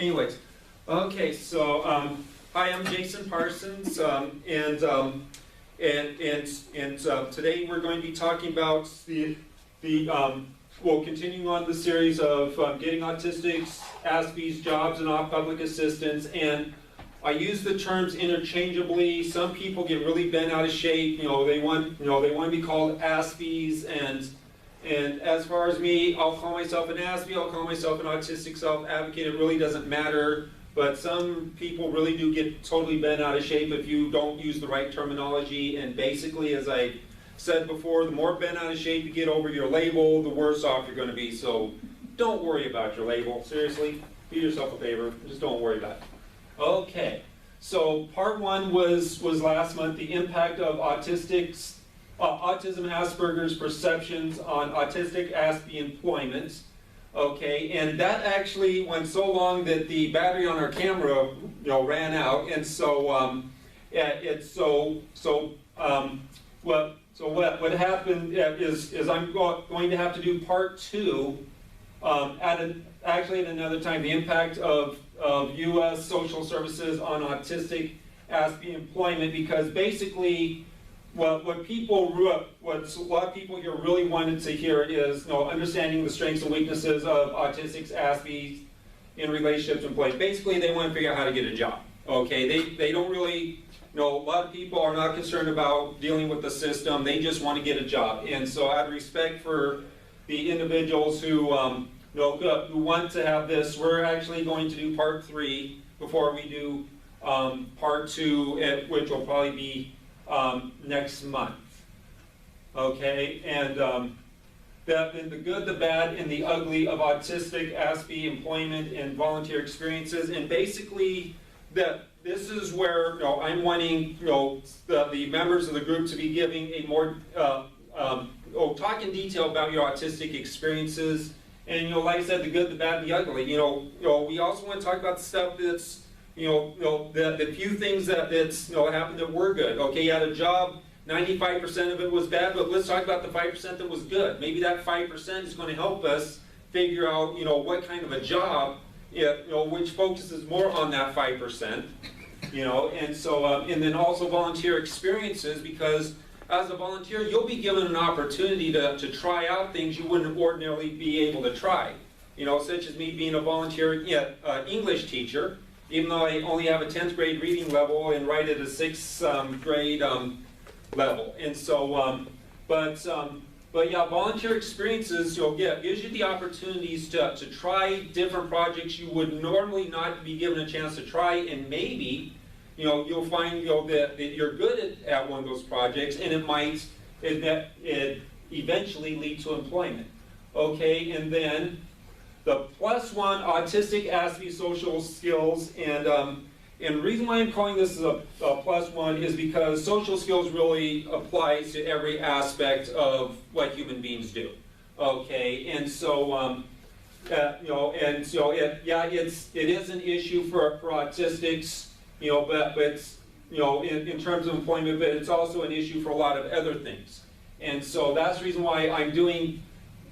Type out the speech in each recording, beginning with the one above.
anyways, okay, so hi, I'm Jason Parsons, and today we're going to be talking about well, continuing on the series of getting autistics, Aspies, jobs, and off-public assistance. And I use the terms interchangeably. Some people get really bent out of shape. They want to be called Aspies, and as far as me, I'll call myself an Aspie, I'll call myself an autistic self-advocate. It really doesn't matter. But some people really do get totally bent out of shape if you don't use the right terminology. And basically, as I said before, the more bent out of shape you get over your label, the worse off you're going to be. So don't worry about your label. Seriously, do yourself a favor. Just don't worry about it. Okay, so part one was last month, the impact of autism, Asperger's perceptions on autistic Aspie employment. Okay, and that actually went so long that the battery on our camera, ran out, and so what happened is I'm going to have to do part two actually at another time, the impact of U.S. social services on autistic Aspie employment, because basically what a lot of people here really wanted to hear is understanding the strengths and weaknesses of autistics, Aspies in relationship to employment. Basically, they want to figure out how to get a job. Okay, they don't really. A lot of people are not concerned about dealing with the system. They just want to get a job. And so out of respect for the individuals who want to have this, we're actually going to do part three before we do part two, which will probably be next month. Okay, and the good, the bad, and the ugly of autistic Aspie employment and volunteer experiences. And basically, this is where I'm wanting the members of the group to be giving a more talk in detail about your autistic experiences, and like I said, the good, the bad, and the ugly. We also want to talk about the stuff that's the few things that's happened that were good. Okay, you had a job, 95% of it was bad, but let's talk about the 5% that was good. Maybe that 5% is going to help us figure out what kind of a job. Which focuses more on that 5%, and so, and then also volunteer experiences, because as a volunteer, you'll be given an opportunity to try out things you wouldn't ordinarily be able to try, such as me being a volunteer English teacher, even though I only have a 10th grade reading level and write at a 6th grade level, and so, but yeah, volunteer experiences gives you the opportunities to try different projects you would normally not be given a chance to try, and maybe you'll find that you're good at one of those projects, and it might eventually lead to employment. Okay, and then the +1 autistic Aspie social skills, and the reason why I'm calling this a +1 is because social skills really applies to every aspect of what human beings do. Okay, and so it is an issue for autistics, but it's in terms of employment, but it's also an issue for a lot of other things. And so that's the reason why I'm doing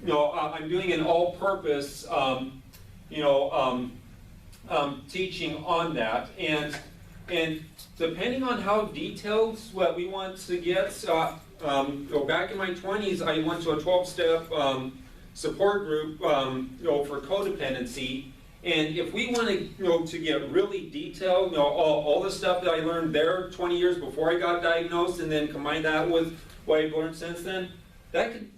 an all-purpose teaching on that, and depending on how detailed what we want to get, back in my 20s, I went to a 12-step support group, for codependency, and if we want to get really detailed, all the stuff that I learned there 20 years before I got diagnosed, and then combine that with what I've learned since then, that could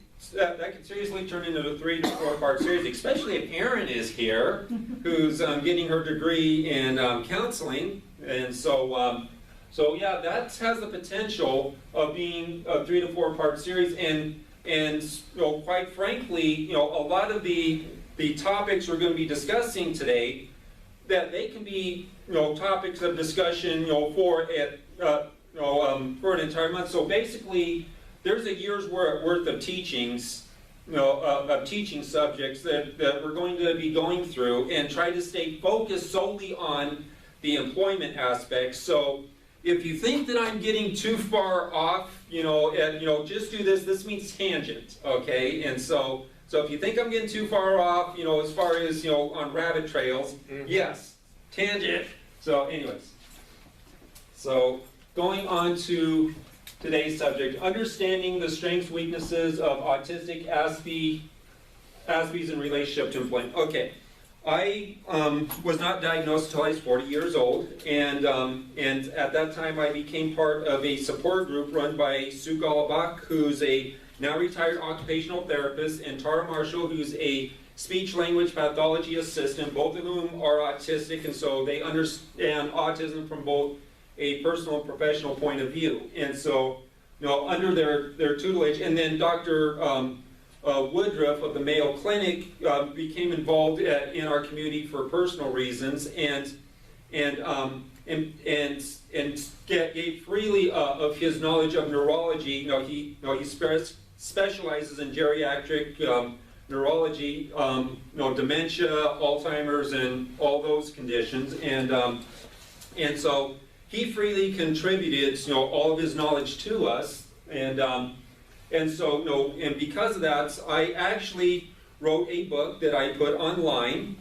seriously turn into a 3 to 4 part series, especially if Erin is here, who's getting her degree in counseling, and so yeah, that has the potential of being a 3 to 4 part series, and quite frankly, a lot of the topics we're going to be discussing today, that they can be topics of discussion for an entire month. So basically, there's a year's worth of teachings, of teaching subjects that we're going to be going through, and try to stay focused solely on the employment aspects. So if you think that I'm getting too far off, just do this. This means tangent, okay? And so if you think I'm getting too far off, as far as on rabbit trails, yes, tangent. So anyways, so going on to today's subject, understanding the strengths, weaknesses of autistic Aspies in relationship to employment. Okay, I was not diagnosed until I was 40 years old, and at that time I became part of a support group run by Sue Golubach, who's a now retired occupational therapist, and Tara Marshall, who's a speech-language pathology assistant, both of whom are autistic, and so they understand autism from both a personal and professional point of view. And so, you know, under their tutelage, and then Dr. Woodruff of the Mayo Clinic became involved in our community for personal reasons, and gave freely of his knowledge of neurology. He specializes in geriatric neurology, dementia, Alzheimer's, and all those conditions, and so he freely contributed, all of his knowledge to us, and so, and because of that, I actually wrote a book that I put online,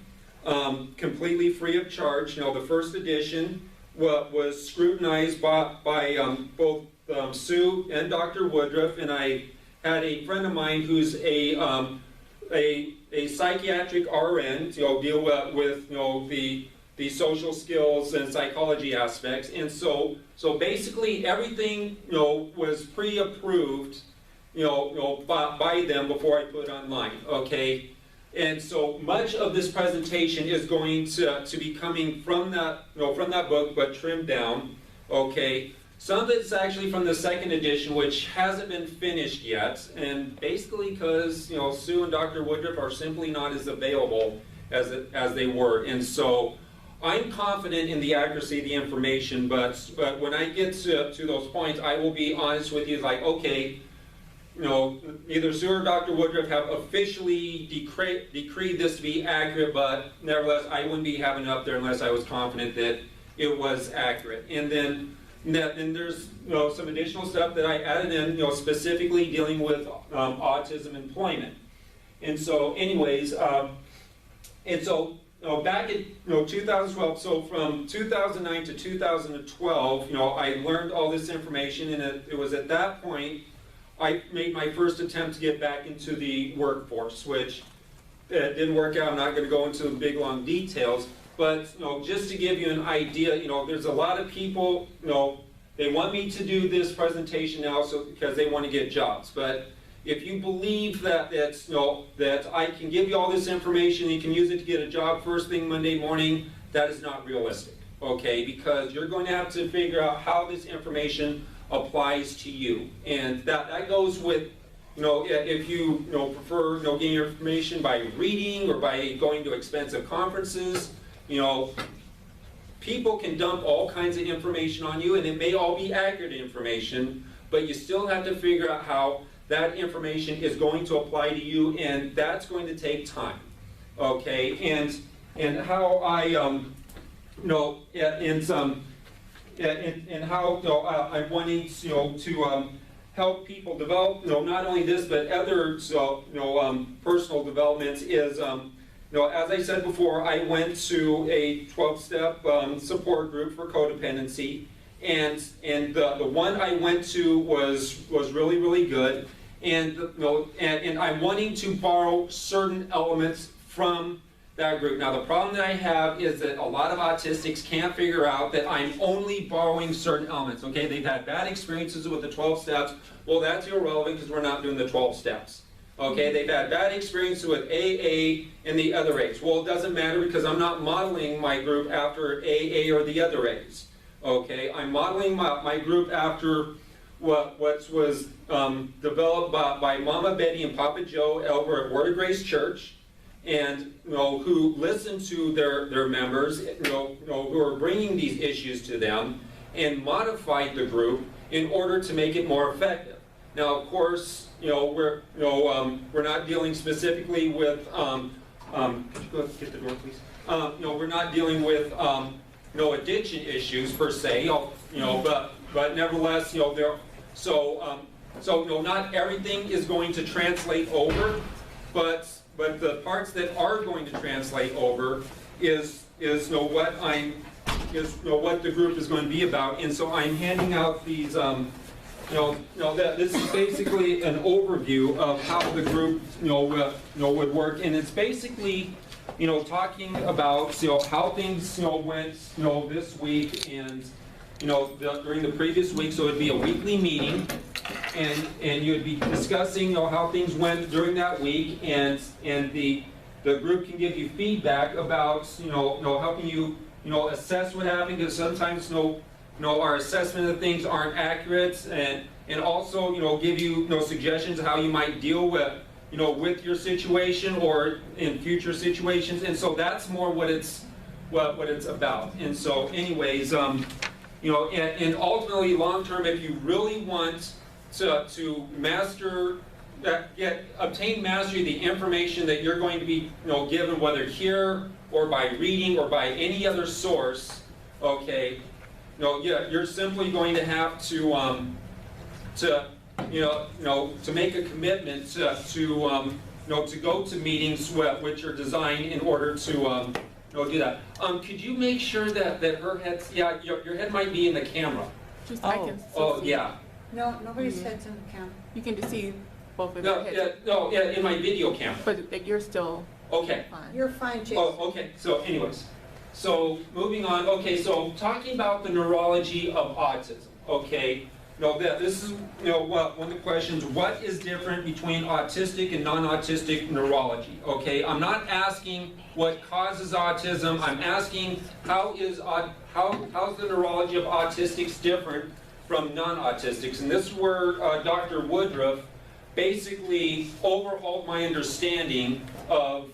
completely free of charge. The first edition was scrutinized by both Sue and Dr. Woodruff, and I had a friend of mine who's a psychiatric RN, deal with the social skills and psychology aspects, and so basically everything was pre-approved by them before I put it online. Okay, and so much of this presentation is going to be coming from that book, but trimmed down. Okay. Some of it's actually from the second edition, which hasn't been finished yet, and basically because Sue and Dr. Woodruff are simply not as available as they were, and so I'm confident in the accuracy of the information. But when I get to those points, I will be honest with you, like, okay, either Sue or Dr. Woodruff have officially decreed this to be accurate, but nevertheless, I wouldn't be having it up there unless I was confident that it was accurate. And then there's some additional stuff that I added in, specifically dealing with autism employment. And so, anyways, and so back in 2012, so from 2009 to 2012, I learned all this information, and it was at that point I made my first attempt to get back into the workforce, which didn't work out. I'm not going to go into the big long details. But just to give you an idea, there's a lot of people, they want me to do this presentation now because they want to get jobs. But if you believe that I can give you all this information, you can use it to get a job first thing Monday morning, that is not realistic. Okay, because you're going to have to figure out how this information applies to you, and that goes with if you prefer getting your information by reading or by going to expensive conferences. People can dump all kinds of information on you, and it may all be accurate information, but you still have to figure out how that information is going to apply to you, and that's going to take time. Okay, and how I and how I'm wanting to help people develop not only this but other personal developments is as I said before, I went to a 12-step support group for codependency, and the one I went to was really, really good, and and I'm wanting to borrow certain elements from that group. Now the problem that I have is that a lot of autistics can't figure out that I'm only borrowing certain elements. Okay, they've had bad experiences with the 12 steps. Well, that's irrelevant because we're not doing the 12 steps. Okay, they've had bad experiences with AA and the other A's. Well, it doesn't matter because I'm not modeling my group after AA or the other A's. Okay, I'm modeling my group after what was developed by Mama Betty and Papa Joe over at Word of Grace Church, and who listened to their members, who are bringing these issues to them, and modified the group in order to make it more effective. Now, of course, we're not dealing specifically with. Could you go get the door, please? We're not dealing with addiction issues per se. But nevertheless, there. So not everything is going to translate over, but the parts that are going to translate over is what the group is going to be about. And so I'm handing out these, this is basically an overview of how the group, would work. And it's basically, talking about, how things, went, this week and, during the previous week. So it'd be a weekly meeting, and you'd be discussing, how things went during that week, and the group can give you feedback about, helping you, assess what happened, because sometimes, our assessment of things aren't accurate, and also, give you, suggestions of how you might deal with, with your situation or in future situations. And so that's more what it's about. And so, anyways, and ultimately, long term, if you really want to master, obtain mastery of the information that you're going to be, given, whether here or by reading or by any other source, okay, you're simply going to have to make a commitment to go to meetings which are designed in order to do that. Could you make sure that her head's, your head might be in the camera. Just I can still see. Yeah. No, nobody's head's in the camera. You can just see both of your heads. In my video camera. But you're still okay. fine. You're fine, Jason. Oh, okay. So, anyways, so moving on. Okay, so talking about the neurology of autism. Okay, this is one of the questions. What is different between autistic and non-autistic neurology? Okay, I'm not asking what causes autism. I'm asking how's the neurology of autistics different from non-autistics? And this is where Dr. Woodruff basically overhauled my understanding of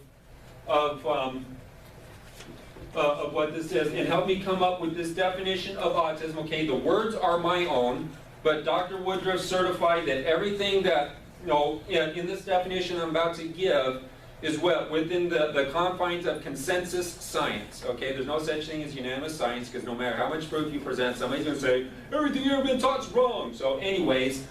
what this is and helped me come up with this definition of autism. Okay, the words are my own, but Dr. Woodruff certified that everything that, in this definition I'm about to give is within the confines of consensus science. Okay, there's no such thing as unanimous science, because no matter how much proof you present, somebody's going to say, everything you've ever been taught is wrong. So anyways,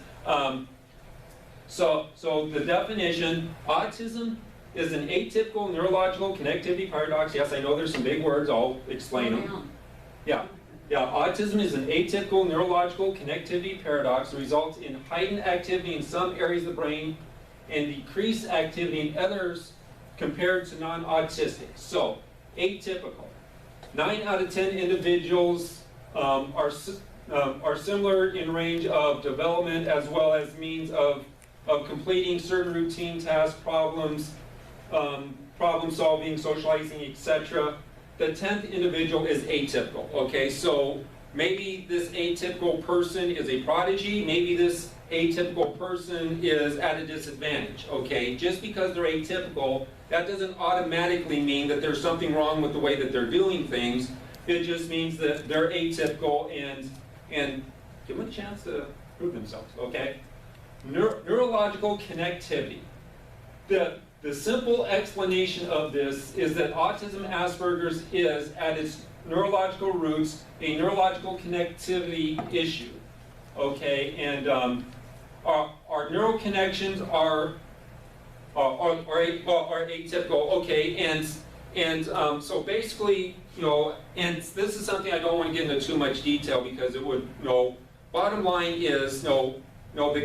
so the definition, autism is an atypical neurological connectivity paradox. Yes, I know there's some big words, I'll explain them. Yeah, autism is an atypical neurological connectivity paradox that results in heightened activity in some areas of the brain and decreased activity in others compared to non-autistic. So, atypical. 9 out of 10 individuals are similar in range of development as well as means of completing certain routine tasks, problems, problem solving, socializing, etc. The 10th individual is atypical. Okay, so maybe this atypical person is a prodigy, maybe this atypical person is at a disadvantage. Okay, just because they're atypical, that doesn't automatically mean that there's something wrong with the way that they're doing things. It just means that they're atypical, and give them a chance to prove themselves. Okay, neurological connectivity. The simple explanation of this is that autism Asperger's is, at its neurological roots, a neurological connectivity issue. Okay, and our neural connections are atypical. Okay, and so basically, and this is something I don't want to get into too much detail because it would, bottom line is, the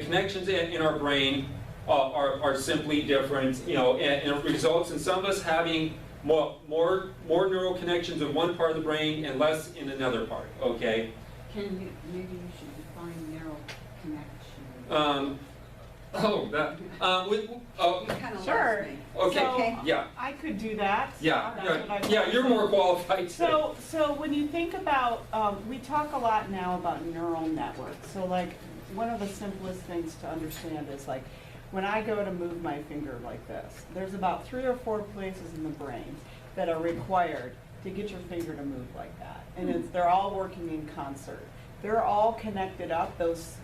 connections in our brain are simply different, and it results in some of us having more neural connections in one part of the brain and less in another part. Okay. Maybe you should define neural connection. Sure. Okay. Okay. Yeah. I could do that. Yeah, you're more qualified. So when you think about, we talk a lot now about neural networks. So like one of the simplest things to understand is like when I go to move my finger like this, there's about 3 or 4 places in the brain that are required to get your finger to move like that, and they're all working in concert. They're all connected up. Those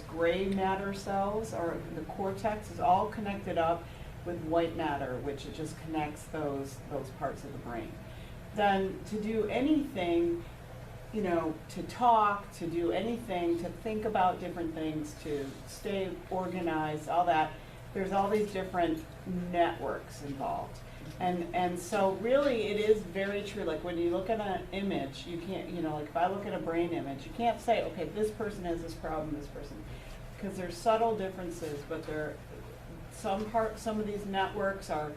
gray matter cells, or the cortex, is all connected up with white matter, which it just connects those parts of the brain. Then to do anything, to talk, to do anything, to think about different things, to stay organized, all that, there's all these different networks involved. And so really it is very true, like when you look at an image, you can't, like if I look at a brain image, you can't say, okay, this person has this problem, this person, because there's subtle differences, but some of these networks are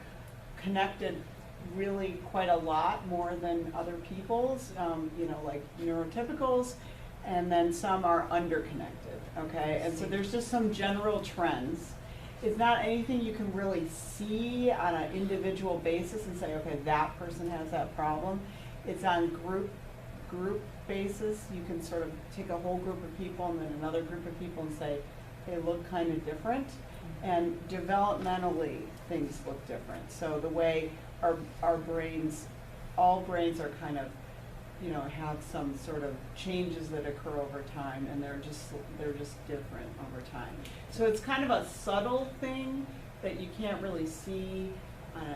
connected really quite a lot more than other people's, like neurotypicals, and then some are underconnected, okay? And so there's just some general trends. It's not anything you can really see on an individual basis and say, okay, that person has that problem. It's on group basis. You can sort of take a whole group of people and then another group of people and say, they look kind of different. And developmentally, things look different. So the way our brains, all brains are kind of, have some sort of changes that occur over time, and they're just different over time. So it's kind of a subtle thing that you can't really see on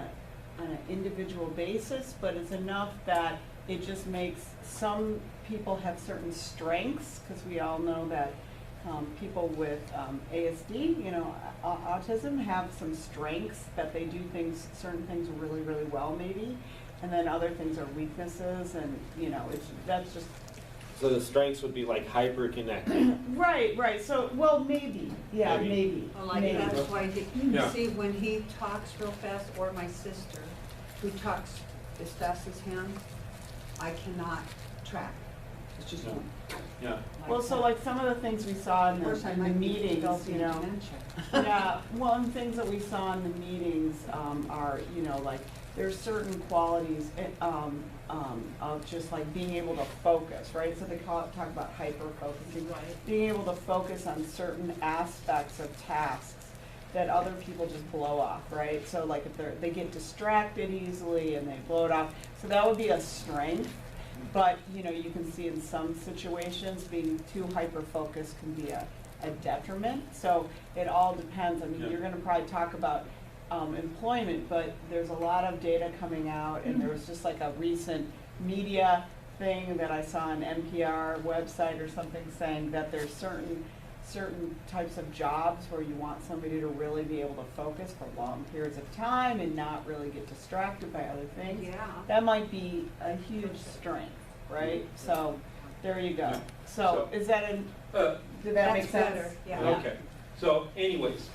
an individual basis, but it's enough that it just makes some people have certain strengths, because we all know that people with ASD, autism, have some strengths that they do certain things really, really well maybe. And then other things are weaknesses, and that's just. So the strengths would be like hyper-connected. Right. So, well, maybe. Yeah, maybe. Well, like maybe. that's why, Yeah. see, when he talks real fast, or my sister, who talks as fast as him, I cannot track. It's just. Yeah. Well, so like some of the things we saw in Of course, I the might be meetings, developing dementia. Yeah, one things that we saw in the meetings are, like there's certain qualities of just like being able to focus, right? So they talk about hyper-focusing, being able to focus on certain aspects of tasks that other people just blow off, right? So like if they get distracted easily and they blow it off, so that would be a strength. But, you can see in some situations being too hyper-focused can be a detriment. So it all depends. I mean, you're going to probably talk about employment, but there's a lot of data coming out, and there was just like a recent media thing that I saw on NPR website or something saying that there's certain types of jobs where you want somebody to really be able to focus for long periods of time and not really get distracted by other things. Yeah. That might be a huge strength, right? So there you go. So is that did that make That's sense? better, yeah. Okay. So anyways,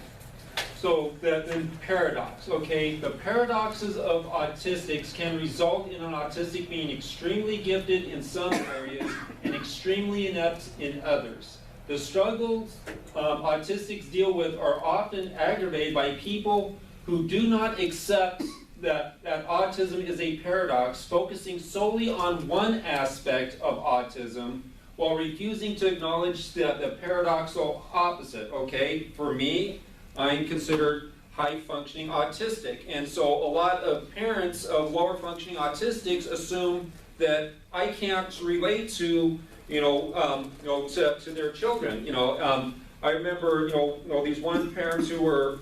then paradox, okay? The paradoxes of autistics can result in an autistic being extremely gifted in some areas and extremely inept in others. The struggles autistics deal with are often aggravated by people who do not accept that autism is a paradox, focusing solely on one aspect of autism while refusing to acknowledge the paradoxical opposite, okay? For me, I'm considered high-functioning autistic, and so a lot of parents of lower-functioning autistics assume that I can't relate to to their children. I remember, these one parents who were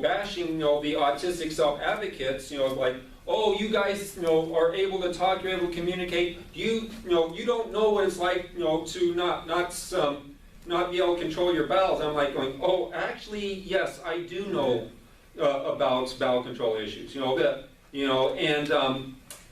bashing, the autistic self-advocates, like, oh, you guys, are able to talk, you're able to communicate. You don't know what it's like, to not be able to control your bowels. I'm like going, oh, actually, yes, I do know about bowel control issues.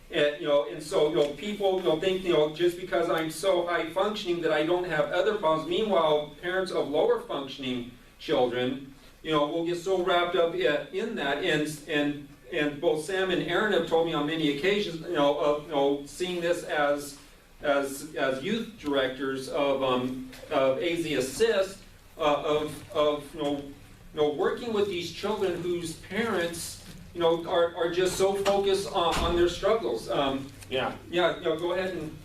And so people think just because I'm so high functioning that I don't have other problems. Meanwhile, parents of lower functioning children, will get so wrapped up in that, and both Sam and Aaron have told me on many occasions, of seeing this as youth directors of AZ Assist, working with these children whose parents are just so focused on their struggles. Go ahead and.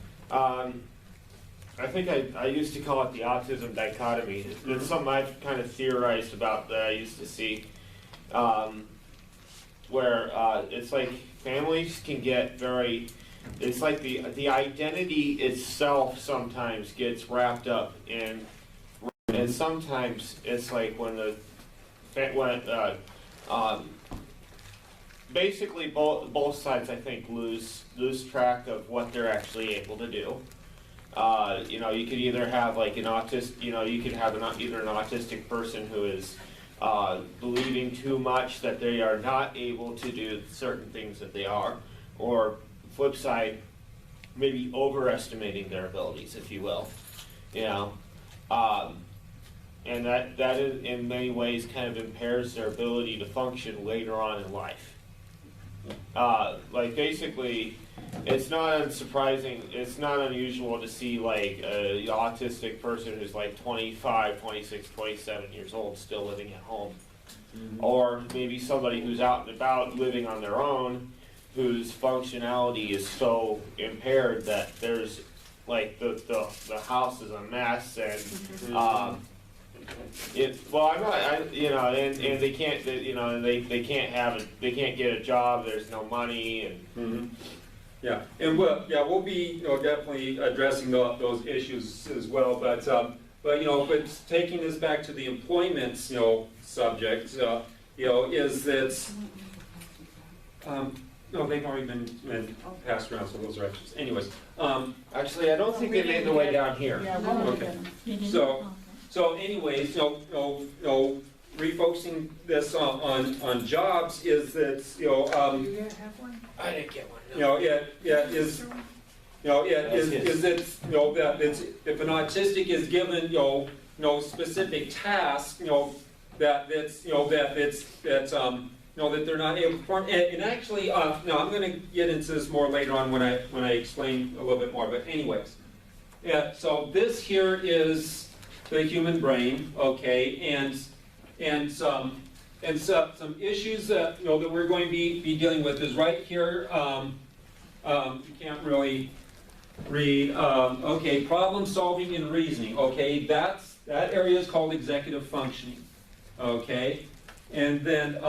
I think I used to call it the autism dichotomy. It's something I've kind of theorized about that I used to see, where it's like families can get very, it's like the identity itself sometimes gets wrapped up in, and sometimes it's like basically both sides, I think, lose track of what they're actually able to do. You could either have like an autist, you could have either an autistic person who is believing too much that they are not able to do certain things that they are, or flip side, maybe overestimating their abilities, if you will, you know. And that is, in many ways, kind of impairs their ability to function later on in life. Like basically, it's not unsurprising, it's not unusual to see like an autistic person who's like 25, 26, 27 years old still living at home. Or maybe somebody who's out and about living on their own, whose functionality is so impaired that there's like the house is a mess, and well, I'm not, you know, and they can't, you know, and they can't get a job. There's no money, and Yeah, and we'll be, you know, definitely addressing those issues as well. But you know, but taking this back to the employment, you know, subject, you know, is that no, they've already been passed around, so those are extras. Anyways, actually, I don't think they made their way down here. Yeah, we'll look Okay. at them. So anyways, you know, refocusing this on jobs is that, you know, You gonna have one? I didn't get one. you know, is that, you know, that it's, if an autistic is given, you know, specific tasks, you know, that they're not able to perform. And actually, no, I'm going to get into this more later on when I explain a little bit more. But anyways, yeah. So this here is the human brain, okay, and some issues that, you know, that we're going to be dealing with is right here. You can't really read. Okay, problem solving and reasoning. Okay, that area is called executive functioning. Okay, and then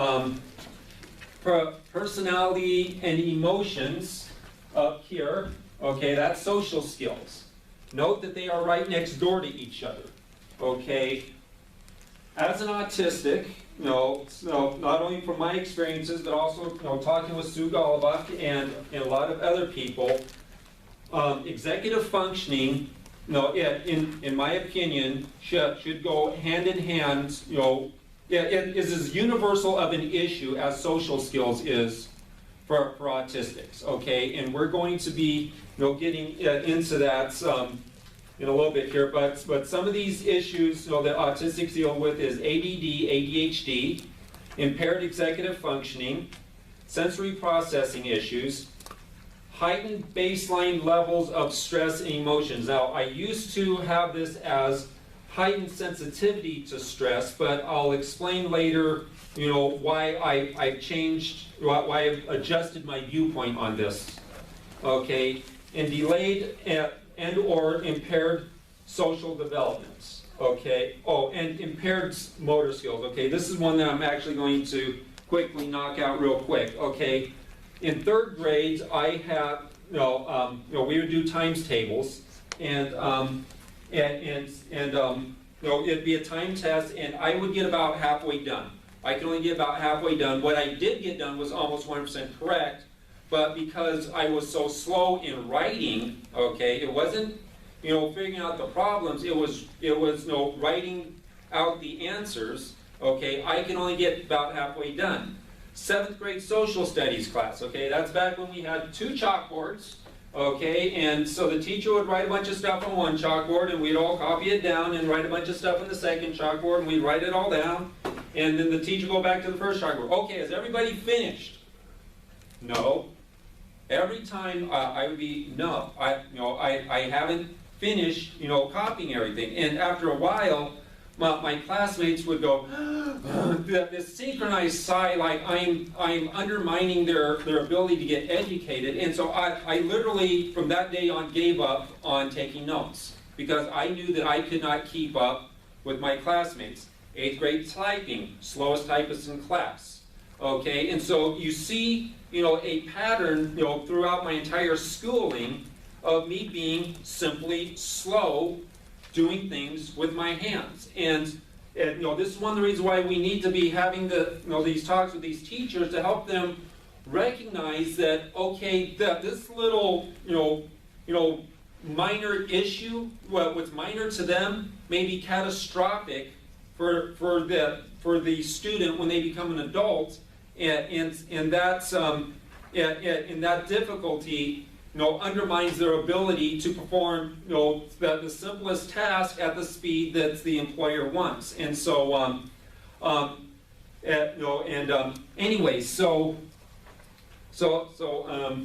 personality and emotions up here. Okay, that's social skills. Note that they are right next door to each other. Okay, as an autistic, you know, so not only from my experiences, but also, you know, talking with Sue Golubach and a lot of other people, executive functioning, you know, in my opinion, should go hand in hand, you know. It is as universal of an issue as social skills is for autistics, okay? And we're going to be, you know, getting into that in a little bit here, but some of these issues, you know, that autistics deal with is ADD, ADHD, impaired executive functioning, sensory processing issues, heightened baseline levels of stress and emotions. Now, I used to have this as heightened sensitivity to stress, but I'll explain later, you know, why I've changed, why I've adjusted my viewpoint on this. Okay, and delayed and or impaired social developments. Okay, oh, and impaired motor skills. Okay, this is one that I'm actually going to quickly knock out real quick. Okay, in third grade, I have, you know, we would do times tables, and you know, it'd be a time test, and I would get about halfway done. I could only get about halfway done. What I did get done was almost 100% correct, but because I was so slow in writing, okay, it wasn't, you know, figuring out the problems. It was, you know, writing out the answers. Okay, I can only get about halfway done. 7th grade social studies class. Okay, that's back when we had 2 chalkboards. Okay, and so the teacher would write a bunch of stuff on one chalkboard, and we'd all copy it down and write a bunch of stuff on the second chalkboard, and we'd write it all down, and then the teacher would go back to the first chalkboard. Okay, is everybody finished? No. Every time I would be, no, I haven't finished, you know, copying everything. And after a while, my classmates would go, this synchronized sigh, like I'm undermining their ability to get educated. And so I literally, from that day on, gave up on taking notes because I knew that I could not keep up with my classmates. 8th grade typing, slowest typist in class. Okay, and so you see, you know, a pattern, you know, throughout my entire schooling of me being simply slow doing things with my hands. And you know, this is one of the reasons why we need to be having these talks with these teachers to help them recognize that, okay, that this little, you know, minor issue, what's minor to them may be catastrophic for the student when they become an adult, and that's and that difficulty, undermines their ability to perform, the simplest task at the speed that the employer wants. And so, anyways,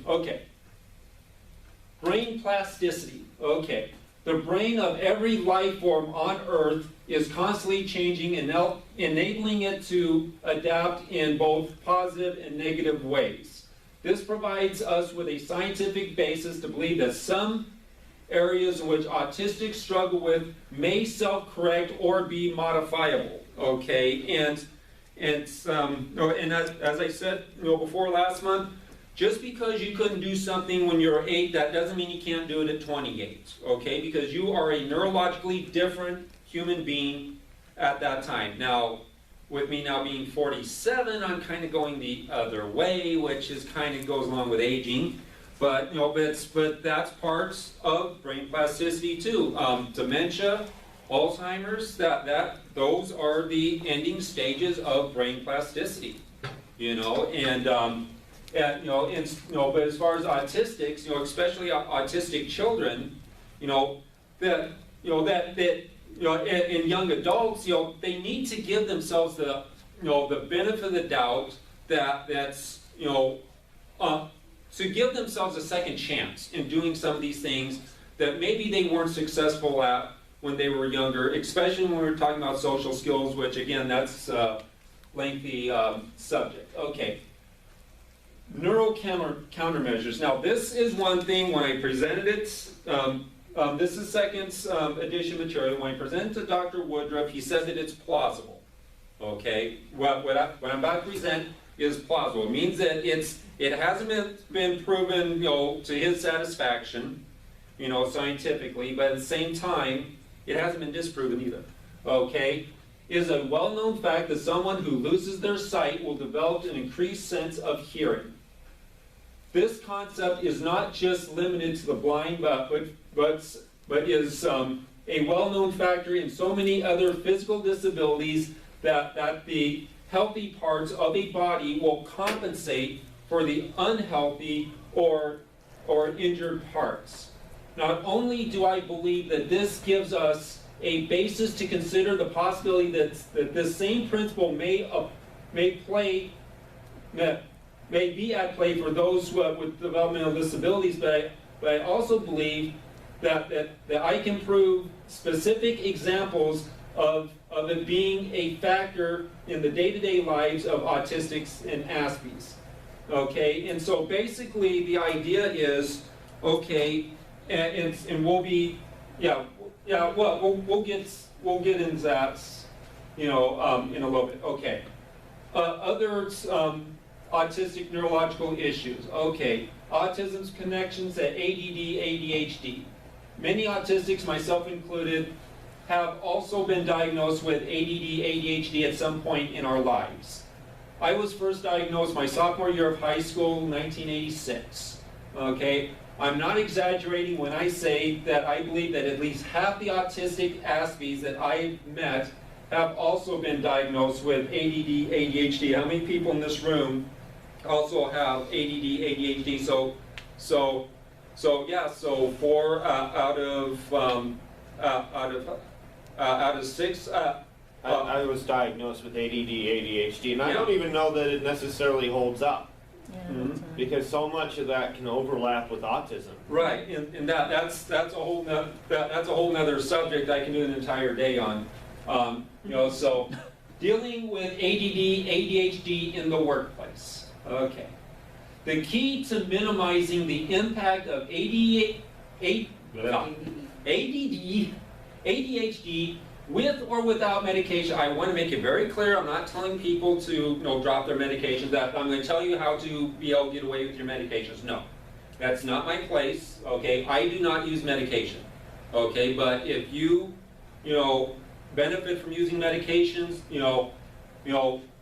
okay. Brain plasticity. Okay. The brain of every life form on Earth is constantly changing and enabling it to adapt in both positive and negative ways. This provides us with a scientific basis to believe that some areas in which autistics struggle with may self-correct or be modifiable. Okay, and as I said, before last month, just because you couldn't do something when you're 8, that doesn't mean you can't do it at 28. Okay, because you are a neurologically different human being at that time. Now, with me now being 47, I'm kind of going the other way, which is kind of goes along with aging. But but that's parts of brain plasticity too. Dementia, Alzheimer's, those are the ending stages of brain plasticity. But as far as autistics, especially autistic children, in young adults, they need to give themselves the benefit of the doubt that's to give themselves a second chance in doing some of these things that maybe they weren't successful at when they were younger, especially when we're talking about social skills, which again, that's a lengthy subject. Okay. Neural countermeasures. Now, this is one thing when I presented it. This is second edition material. When I presented to Dr. Woodruff, he said that it's plausible. Okay, what I'm about to present is plausible. It means that it hasn't been proven, to his satisfaction, scientifically, but at the same time, it hasn't been disproven either. Okay, it is a well-known fact that someone who loses their sight will develop an increased sense of hearing. This concept is not just limited to the blind, but is a well-known factor in so many other physical disabilities that the healthy parts of a body will compensate for the unhealthy or injured parts. Not only do I believe that this gives us a basis to consider the possibility that this same principle may be at play for those with developmental disabilities, but I also believe that I can prove specific examples of it being a factor in the day-to-day lives of autistics and Aspies. Okay, and so basically the idea is, okay, and we'll be, well, we'll get into that, in a little bit. Okay, other autistic neurological issues. Okay, autism's connections to ADD, ADHD. Many autistics, myself included, have also been diagnosed with ADD, ADHD at some point in our lives. I was first diagnosed my sophomore year of high school, 1986. Okay, I'm not exaggerating when I say that I believe that at least half the autistic Aspies that I've met have also been diagnosed with ADD, ADHD. How many people in this room also have ADD, ADHD? So 4 out of 6. I was diagnosed with ADD, ADHD, and I don't even know that it necessarily holds up. Yeah, Because so much of that can overlap with autism. Right, and that's a whole nother subject I can do an entire day on. So dealing with ADD, ADHD in the workplace. Okay, the key to minimizing the impact of ADD, ADHD with or without medication. I want to make it very clear, I'm not telling people to drop their medications. That I'm going to tell you how to be able to get away with your medications. No, that's not my place. Okay, I do not use medication. Okay, but if you benefit from using medications,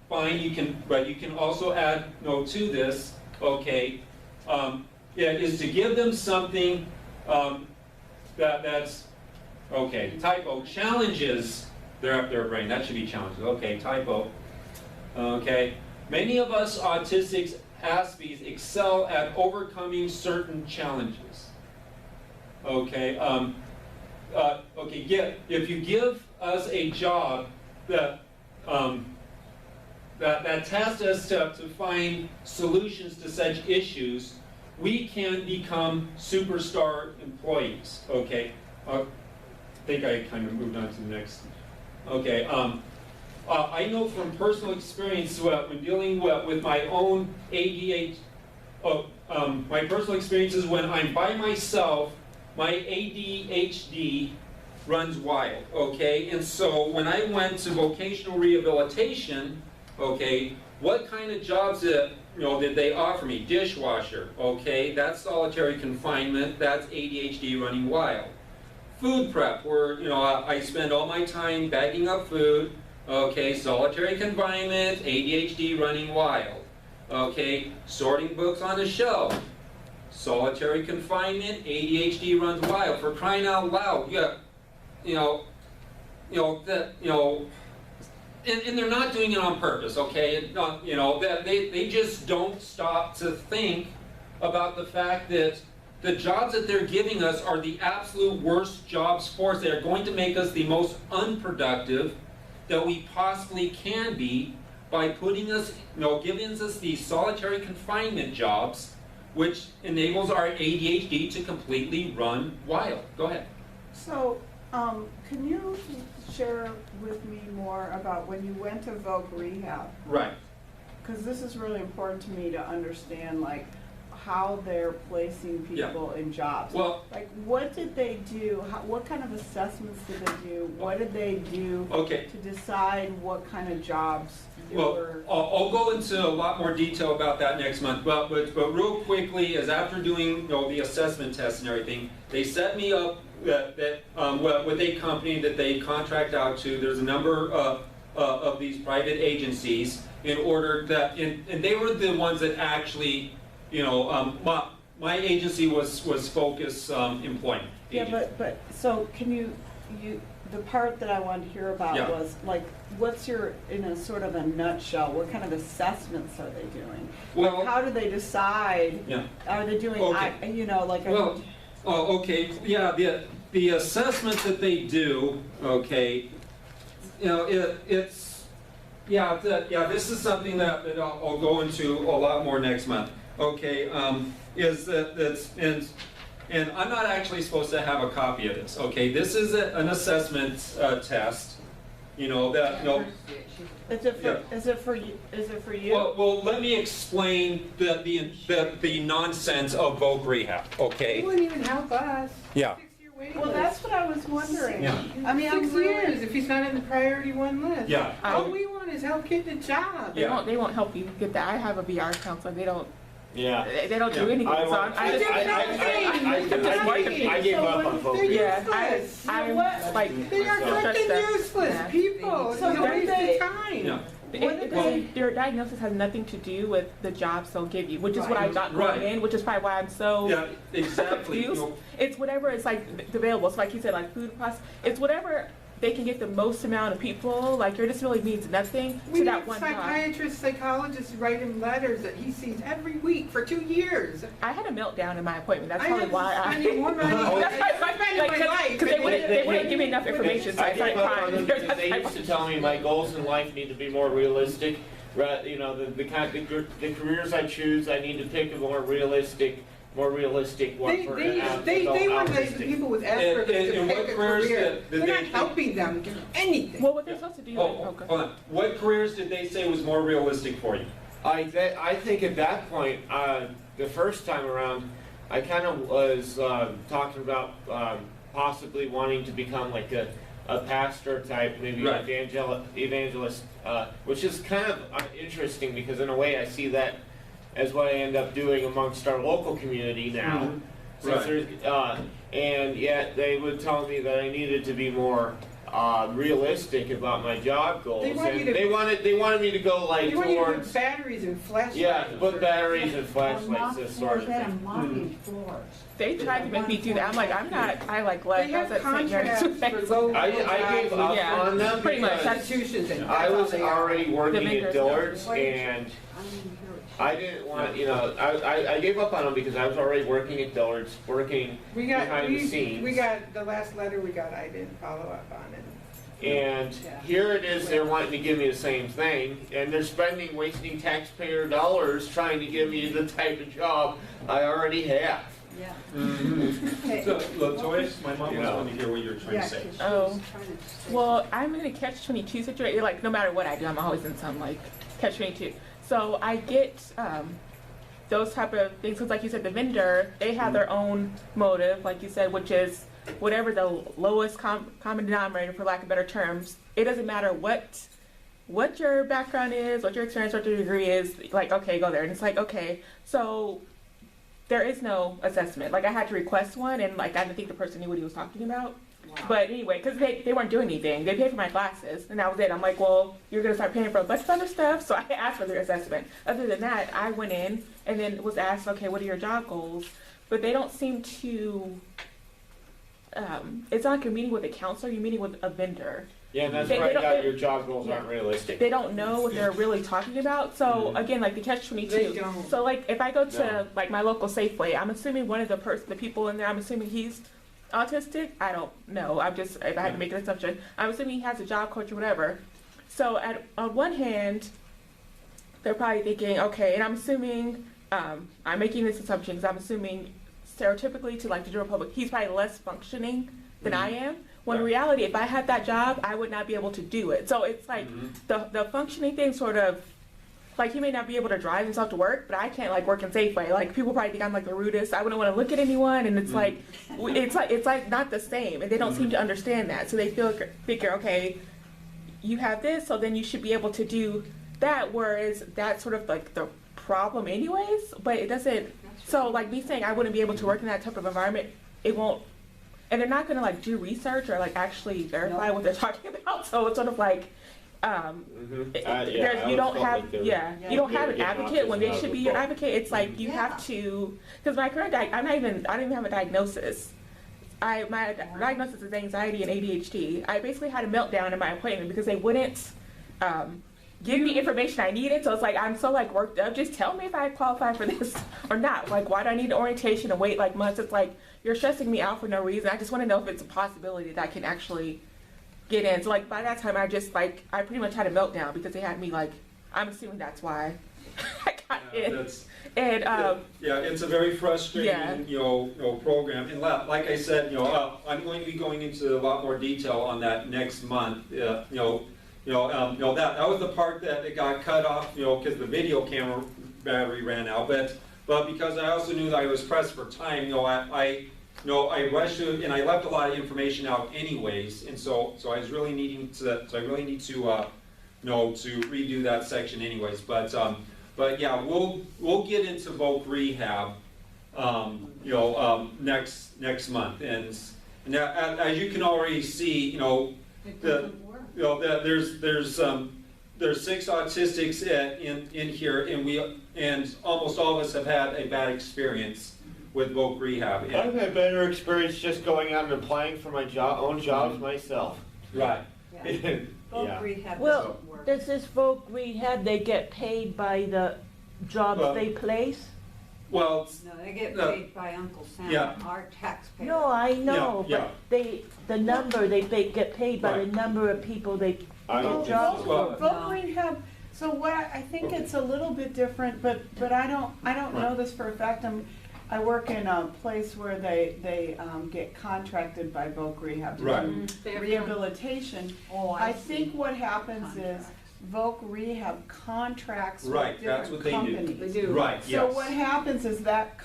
fine. You can, but you can also add to this. Okay, is to give them something that's okay. Typo challenges they're up their brain. That should be challenges. Okay, typo. Okay. Many of us autistics, Aspies, excel at overcoming certain challenges. Okay. If you give us a job that that tasks us to find solutions to such issues, we can become superstar employees. Okay. I think I kind of moved on to the next. Okay. I know from personal experience when dealing with my own ADHD. My personal experiences when I'm by myself, my ADHD runs wild, okay? And so when I went to vocational rehabilitation, okay, what kind of jobs did they offer me? Dishwasher, okay, that's solitary confinement, that's ADHD running wild. Food prep, where I spend all my time bagging up food, okay, solitary confinement, ADHD running wild. Okay, sorting books on the shelf, solitary confinement, ADHD runs wild. For crying out loud, and they're not doing it on purpose. Okay, they just don't stop to think about the fact that the jobs that they're giving us are the absolute worst jobs for us. They are going to make us the most unproductive that we possibly can be, by putting us, giving us these solitary confinement jobs, which enables our ADHD to completely run wild. Go ahead. So, can you share with me more about when you went to Voc Rehab? Right. Because this is really important to me to understand, like, how they're placing people in jobs. Well, like, what did they do? What kind of assessments did they do? What did they do to decide what kind of jobs they were? I'll go into a lot more detail about that next month, but real quickly, is after doing the assessment test and everything, they set me up with a company that they contract out to. There's a number of these private agencies in order that, and they were the ones that actually, my agency was Focus Employment. Yeah, but so can you the part that I wanted to hear about was like, what's in a sort of a nutshell, what kind of assessments are they doing? Well, like, how do they decide? Are they doing, the assessment that they do, this is something that I'll go into a lot more next month. Is that and I'm not actually supposed to have a copy of this. Okay, this is an assessment test. Is it for you? Well, let me explain the nonsense of Voc Rehab. Okay. It wouldn't even help us. Yeah. Well, that's what I was wondering. Yeah. I mean, 6 years if he's not in the priority 1 list. Yeah. All we want is help getting a job. They won't help you get that. I have a VR counselor. They don't. Yeah. They don't do anything. I gave up on Voc. I'm like, They are freaking useless people. So They waste the time. Yeah. Their diagnosis has nothing to do with the jobs they'll give you, which is what I got going in, which is probably why I'm so confused. It's whatever is like available. So like you said, like food process, it's whatever they can get the most amount of people. Like your disability means nothing to that one job. Psychiatrists, psychologists write him letters that he sees every week for 2 years. I had a meltdown in my appointment. That's probably why I spending more money. because they wouldn't give me enough information, so I started crying. They used to tell me my goals in life need to be more realistic. The careers I choose, I need to pick a more realistic one for they want the people with Asperger's to pick a career. They're not helping them do anything. Well, what they're supposed to do. Hold on. What careers did they say was more realistic for you? I think at that point, the first time around, I kind of was talking about possibly wanting to become like a pastor type, maybe evangelist, which is kind of interesting because in a way I see that as what I end up doing amongst our local community now. Mm-hmm. And yet they would tell me that I needed to be more realistic about my job goals. They want you And to- they wanted me to go like You want you to towards, put batteries and flashlights. yeah, to put batteries and flashlights, Mop this sort of floors thing. and mopping floors. They tried to make me do that. I'm like, I'm not. I like left. They I was have at St. Mary's. contracts for low. I gave up Yeah, on them pretty much. because Institutions and I that's all was they are. already working The at vendors, Dillard's, yeah. and I didn't hear what I didn't want, you know, I gave up on them because I was already working at Dillard's, working We got, behind the scenes. we got, the last letter we got, I didn't follow up on it. And Yeah. here it is, they're wanting to give me the same thing, and they're wasting taxpayer dollars trying to give me the type of job I already have. Yeah. Mm-hmm. So, look, Joyce, my mom was Yeah. wanting to hear what you were trying Yeah, to say. 'cause she Oh. was trying to say- Well, I'm in a catch-22 situation. Like, no matter what I do, I'm always in some like catch-22. So I get those type of things. Because, like you said, the vendor, they have their own motive, like you said, which is whatever the lowest common denominator, for lack of better terms. It doesn't matter what your background is, what your experience, what your degree is. Like, okay, go there, and it's like, okay, so there is no assessment. Like, I had to request one, and like I didn't think the person knew what he was talking about. Wow. But anyway, because they weren't doing anything. They paid for my classes, and that was it. I'm like, well, you're going to start paying for a bunch of other stuff, so I asked for their assessment. Other than that, I went in and then was asked, okay, what are your job goals? But they don't seem to, it's not like you're meeting with a counselor, you're meeting with a vendor. Yeah, and that's They where I don't- got they- your job goals yeah. aren't realistic. They don't know what they're really talking about. So again, like the catch-22. They don't. So like if I go to No. like my local Safeway, I'm assuming one of the people in there, I'm assuming he's autistic. I don't know. I'm just, if I had to make an assumption, I'm assuming he has a job coach or whatever. So on one hand, they're probably thinking, okay, and I'm assuming, I'm making this assumption because I'm assuming stereotypically to like the general public, he's probably less functioning than I am. When in reality, if I had that job, I would not be able to do it. So it's like the functioning thing sort of, like he may not be able to drive himself to work, but I can't like work in Safeway. Like people probably think I'm like the rudest. I wouldn't want to look at anyone, and it's like not the same, and they don't seem to understand that. So they figure, okay, you have this, so then you should be able to do that. Whereas that's sort of like the problem, anyways. But it doesn't. So like me saying I wouldn't be able to work in that type of environment, it won't. And they're not going to like do research or like actually verify what they're talking about. So it's sort of like. You don't have you don't have an advocate when they should be your advocate. It's like you have to, because my current I don't even have a diagnosis. My diagnosis is anxiety and ADHD. I basically had a meltdown in my appointment because they wouldn't give me information I needed. So it's like I'm so like worked up. Just tell me if I qualify for this or not. Like why do I need orientation and wait like months? It's like you're stressing me out for no reason. I just want to know if it's a possibility that I can actually get in. So like by that time I pretty much had a meltdown because they had me like, I'm assuming that's why I got in. And it's a very frustrating Yeah. program. And like I said, I'm going to be going into a lot more detail on that next month. That was the part that it got cut off, because the video camera battery ran out. But because I also knew that I was pressed for time, I rushed to, and I left a lot of information out anyways, and so I was really needing to, so I really need to, to redo that section anyways. But yeah, we'll get into voc rehab, next month, and now, as you can already see, It doesn't work. there's 6 autistics in here, and almost all of us have had a bad experience with voc rehab. I've had better experience just going out and applying for my own jobs myself. Right. Yeah. Voc Yeah. rehab Well, doesn't work. does this voc rehab, they get paid by the jobs Well- they place? Well, No, they get No. paid by Uncle Sam, Yeah. our taxpayer. No, I know, Yeah, but the number, they get paid by the Right. number of people they I don't get think jobs so. Well- for. Voc rehab, so what, I think it's a little bit different, but I don't know this for a fact. I work in a place where they get contracted by voc rehab to Right. do They have rehabilitation. Oh, I I see. think what happens is Contract. voc rehab contracts with Right, that's different what they do. companies. They do. right, So yes. what happens is that,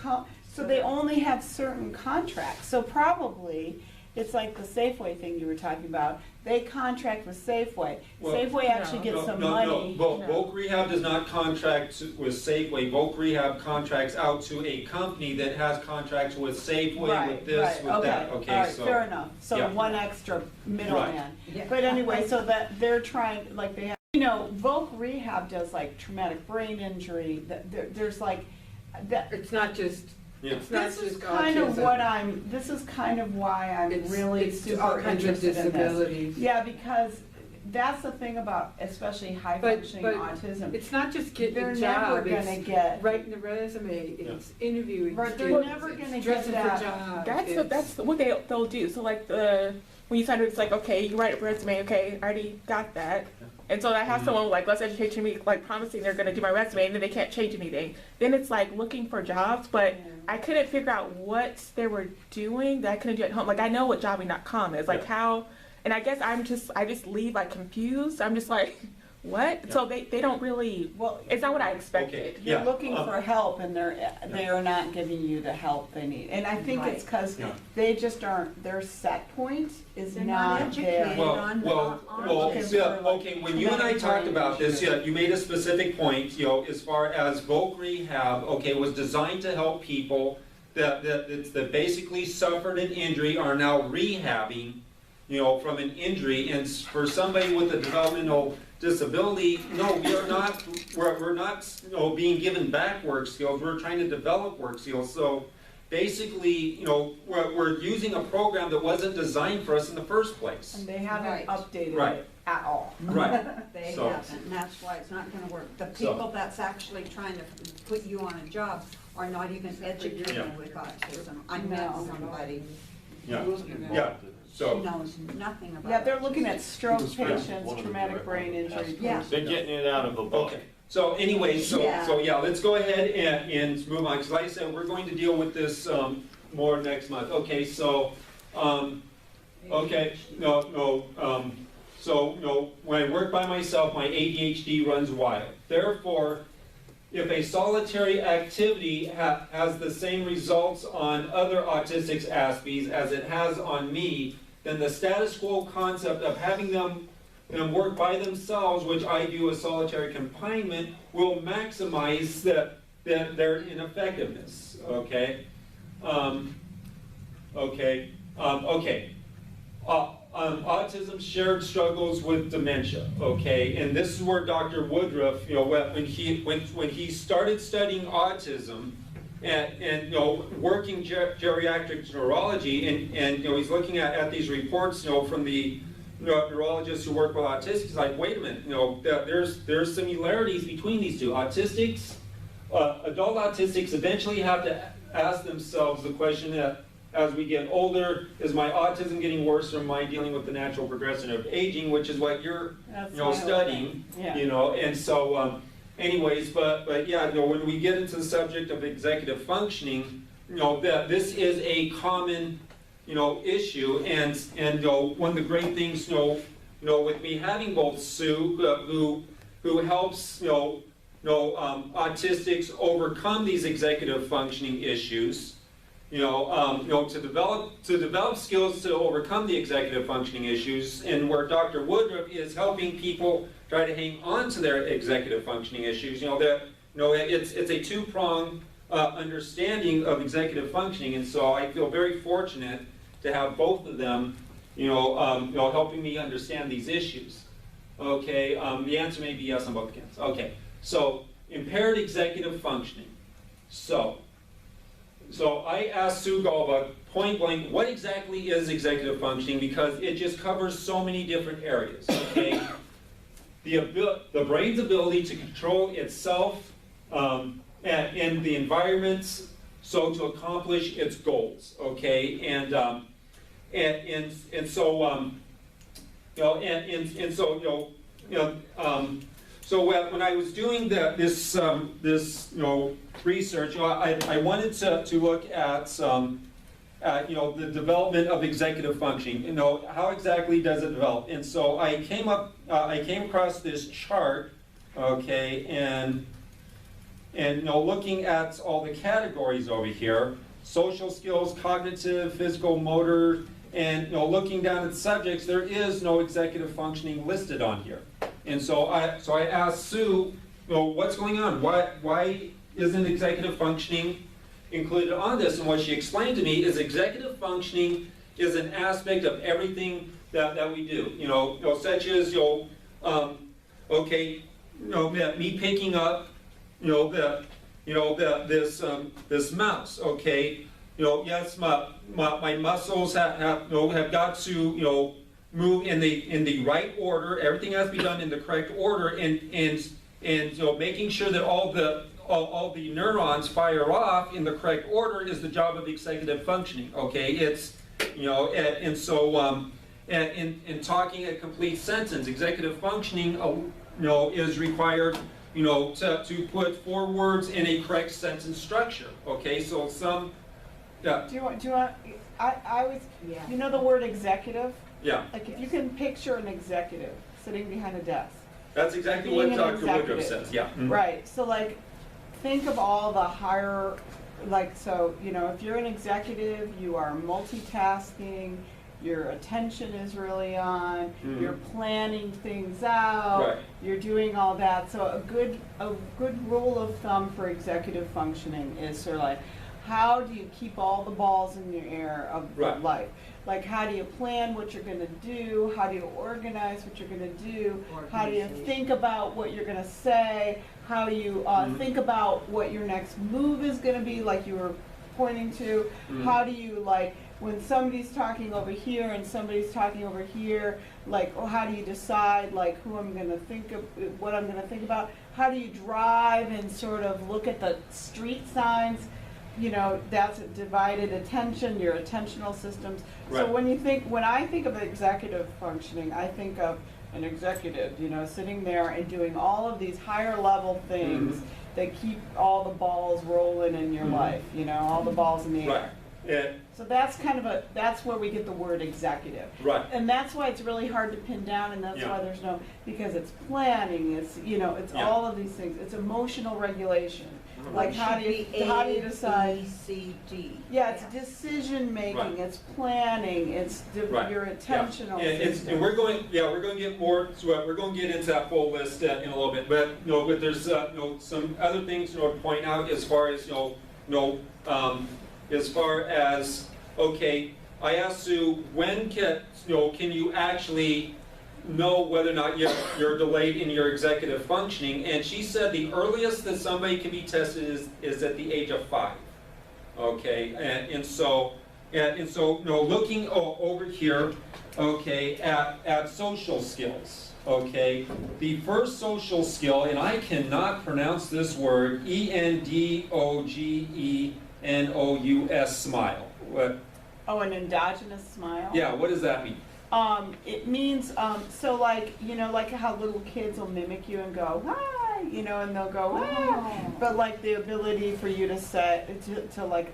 so they only have certain contracts, so probably it's like the Safeway thing you were talking about. They contract with Safeway. Well, Safeway actually gets some money. Voc Rehab does not contract with Safeway. Voc Rehab contracts out to a company that has contracts with Safeway, with this, with that. Okay, all right, so. fair enough. So Yeah. one extra middleman. Right. Yeah. But anyway, so that they're trying, like they have, you know, Voc Rehab does like traumatic brain injury. There's like, that, It's not just, Yeah. it's not this is just kind of autism. what this is kind of why I'm It's- really it's super all kinds of interested in this. disabilities. Yeah, because that's the thing about especially high functioning But autism. it's not just getting They're a never job, gonna it's get, writing the resume, it's interviewing Right, they're students, never it's gonna get dressing that. for jobs. That's what they'll do. So like when you sign it, it's like, okay, you write a resume, okay, I already got that. And so I have someone with like less education, me like promising they're gonna do my resume, and then they can't change anything. Then it's like looking for jobs, but I couldn't figure out what they were doing that I couldn't do at home. Like I know what jobbing.com is, like how, and I guess I just leave like confused. I'm just like, what? Yeah. So they don't really, well, it's not what I expected. Okay. you're Yeah, looking for help and they're not giving you the help they need. And I think it's because Yeah. they just aren't, their set point is They're not not there. educated. Okay, when you and I talked about this, yeah, you made a specific point, you know, as far as Voc Rehab, okay, was designed to help people that basically suffered an injury, are now rehabbing, you know, from an injury, and for somebody with a developmental disability, no, we're not, you know, being given back work skills, we're trying to develop work skills, so basically, you know, we're using a program that wasn't designed for us in the first place. And they haven't Right. updated Right. it at all. Right. They So- haven't, and that's why it's not gonna work. The So- people that's actually trying to put you on a job are not even educated Yeah. with autism. I met No. somebody, Yeah, she so, knows nothing about it. Yeah, they're looking at stroke Yeah. patients, traumatic brain injury Yeah. patients. They're getting it out of a book. okay. So anyway, Yeah. so yeah, let's go ahead and move on, because like I said, we're going to deal with this more next month. Okay, so, okay, so, when I work by myself, my ADHD runs wild. Therefore, if a solitary activity has the same results on other autistics Aspies as it has on me, then the status quo concept of having them work by themselves, which I do as solitary confinement, will maximize their ineffectiveness, okay? Autism shared struggles with dementia, okay? And this is where Dr. Woodruff, you know, when he started studying autism and you know, working geriatric neurology, and you know, he's looking at these reports, you know, from the neurologists who work with autistics, he's like, wait a minute, you know, there's similarities between these two. Autistics, adult autistics eventually have to ask themselves the question that, as we get older, is my autism getting worse, or am I dealing with the natural progression of aging, which is what you're, That's you know, my whole studying, thing. Yeah. you know, and so, anyways, but yeah, you know, when we get into the subject of executive functioning, you know, this is a common, you know, issue, and you know, one of the great things, you know, with me having both Sue, who helps, you know, autistics overcome these executive functioning issues, you know, to develop skills to overcome the executive functioning issues, and where Dr. Woodruff is helping people try to hang on to their executive functioning issues. You know, it's a two-pronged understanding of executive functioning, and so I feel very fortunate to have both of them, you know, helping me understand these issues. Okay, the answer may be yes on both counts. Okay, so impaired executive functioning. So I asked Sue Galba point blank, what exactly is executive functioning? Because it just covers so many different areas, okay? The brain's ability to control itself and the environment, so to accomplish its goals, okay? So when I was doing this research, I wanted to look at you know, the development of executive functioning. You know, how exactly does it develop? And so I came across this chart, okay, and you know, looking at all the categories over here: social skills, cognitive, physical, motor, And, you know, looking down at subjects, there is no executive functioning listed on here. And so I asked Sue, you know, what's going on? Why isn't executive functioning included on this? And what she explained to me is executive functioning is an aspect of everything that we do. You know, such as, okay, me picking up, this mouse, okay. Yes, my muscles have got to, move in the right order. Everything has to be done in the correct order, and making sure that all the neurons fire off in the correct order is the job of executive functioning. Okay, it's and so in talking a complete sentence, executive functioning is required to put 4 words in a correct sentence structure. Okay, so some. Yeah. Do you want, I was, Yeah. you know the word executive? Yeah. Like if you can picture an executive sitting behind a desk. That's exactly Being what an Dr. Woodruff executive. says, yeah. Mhm. Right, so like, think of all the higher, like, so, if you're an executive, you are multitasking, your attention is really on, Mhm. you're planning things out, Right. you're doing all that. So a good rule of thumb for executive functioning is sort of like, how do you keep all the balls in the air of Right. life? Like, how do you plan what you're gonna do? How do you organize what you're gonna do? How do you think about what you're gonna say? How do you think about what your next move is gonna be, like you were pointing to? Mhm. How do you, like, when somebody's talking over here and somebody's talking over here, like, how do you decide, like, who I'm gonna think of, what I'm gonna think about? How do you drive and sort of look at the street signs? That's a divided attention, your attentional systems. So Right. when I think of executive functioning, I think of an executive, sitting there and doing all of these higher level things Mhm. that keep all the balls rolling in your Mhm. life, all the balls in the Right. air. Yeah. So that's where we get the word executive. Right. And that's why it's really hard to pin down, and that's Yeah. why because it's planning, it's Yeah. all of these things. It's emotional regulation. Like how do you decide? A, B, C, D. Yeah, it's decision making, Right. it's planning, it's Right. your attentional Yeah. And system. we're going to get more. So we're going to get into that full list in a little bit. But but there's some other things to point out as far as as far as okay. I asked Sue, when can you actually know whether or not you're delayed in your executive functioning? And she said the earliest that somebody can be tested is at the age of 5. Okay, and so looking over here, okay, at social skills. Okay, the first social skill, and I cannot pronounce this word, ENDOGENOUS, smile. What? Oh, an endogenous smile? Yeah, what does that mean? It means, so like, like how little kids will mimic you and go, hi, and they'll go, ah. But like the ability for you to like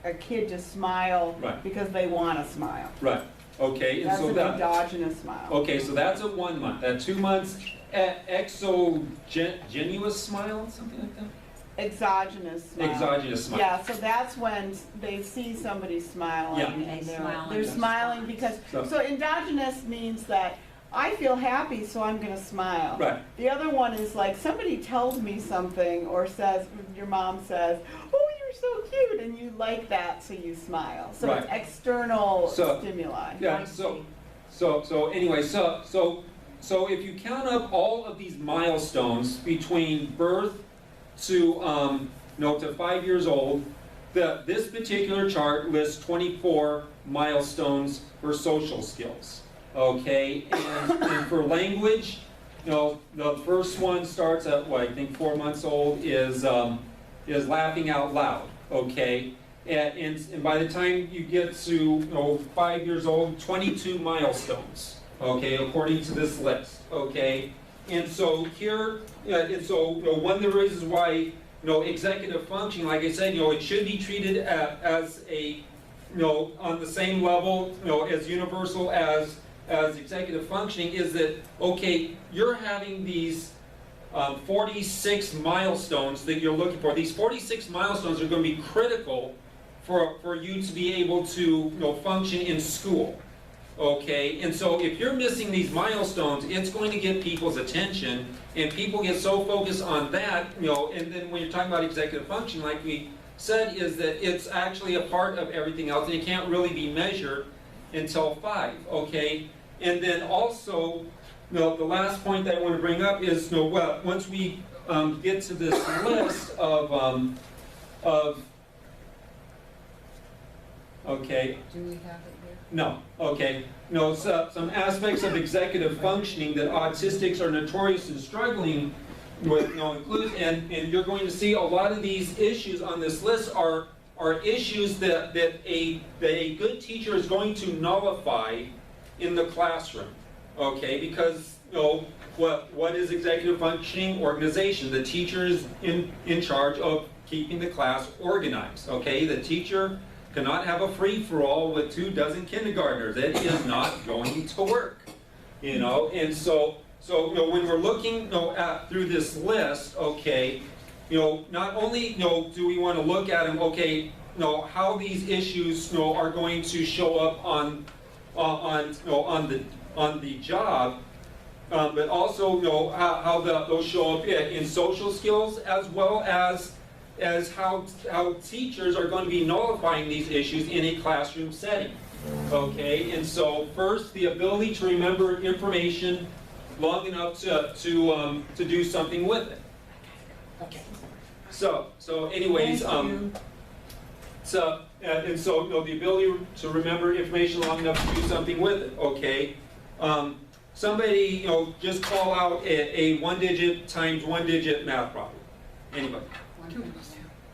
a kid to smile Right. because they want to smile. Right. Okay, and That's so an that. endogenous smile. Okay, so that's at 1 month. At 2 months, exogenous smile, something like that. Exogenous smile. Exogenous smile. Yeah, so that's when they see somebody smiling Yeah. and They they're, smile they're in smiling response. because, So- so endogenous means that I feel happy, so I'm gonna smile. Right. The other one is like somebody tells me something or says, your mom says, oh, you're so cute, and you like that, so you smile. So it's Right. external So- stimuli. Yeah, so anyway, so if you count up all of these milestones between birth to 5 years old, this particular chart lists 24 milestones for social skills. Okay, and for language, the first one starts at what I think 4 months old is laughing out loud. Okay, and by the time you get to 5 years old, 22 milestones. Okay, according to this list. Okay, and so here, one of the reasons why executive functioning, like I said, it should be treated as a on the same level, as universal as executive functioning, is that okay, you're having these 46 milestones that you're looking for. These 46 milestones are going to be critical for you to be able to, you know, function in school. Okay, and so if you're missing these milestones, it's going to get people's attention, and people get so focused on that, you know, and then when you're talking about executive function, like we said, is that it's actually a part of everything else, and it can't really be measured until 5, okay? And then also, you know, the last point that I want to bring up is, you know, well, once we get to this list of okay. Do we have it here? No, okay. No, so, some aspects of executive functioning that autistics are notorious in struggling with, you know, include, and you're going to see a lot of these issues on this list are issues that a good teacher is going to nullify in the classroom, okay? Because, you know, what is executive functioning? Organization. The teacher is in charge of keeping the class organized, okay? The teacher cannot have a free-for-all with 24 kindergartners. It is not going to work, you know. And so you know, when we're looking, you know, through this list, okay, you know, not only, you know, do we want to look at them, okay, you know, how these issues, you know, are going to show up on the job, but also, you know, how those show up in social skills, as well as how teachers are going to be nullifying these issues in a classroom setting. Okay, and so first, the ability to remember information long enough to do something with it. Okay. So anyways, so you know, the ability to remember information long enough to do something with it. Okay. Somebody, you know, just call out a 1-digit times 1-digit math problem. Anybody? 2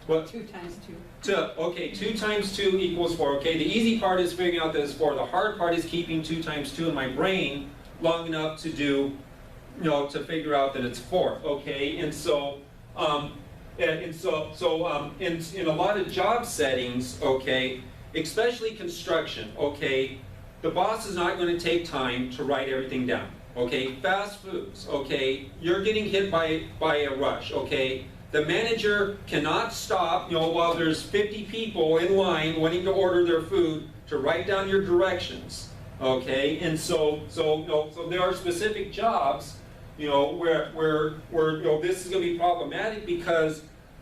What? 2 times 2. 2. Okay, 2 times 2 equals 4. Okay, the easy part is figuring out that it's 4. The hard part is keeping 2 times 2 in my brain long enough to do, you know, to figure out that it's 4. Okay, and so, in a lot of job settings, okay, especially construction, okay, the boss is not going to take time to write everything down. Okay, fast foods, okay, you're getting hit by a rush, okay. The manager cannot stop, you know, while there's 50 people in line wanting to order their food to write down your directions, okay? And so there are specific jobs, you know, where you know, this is going to be problematic because,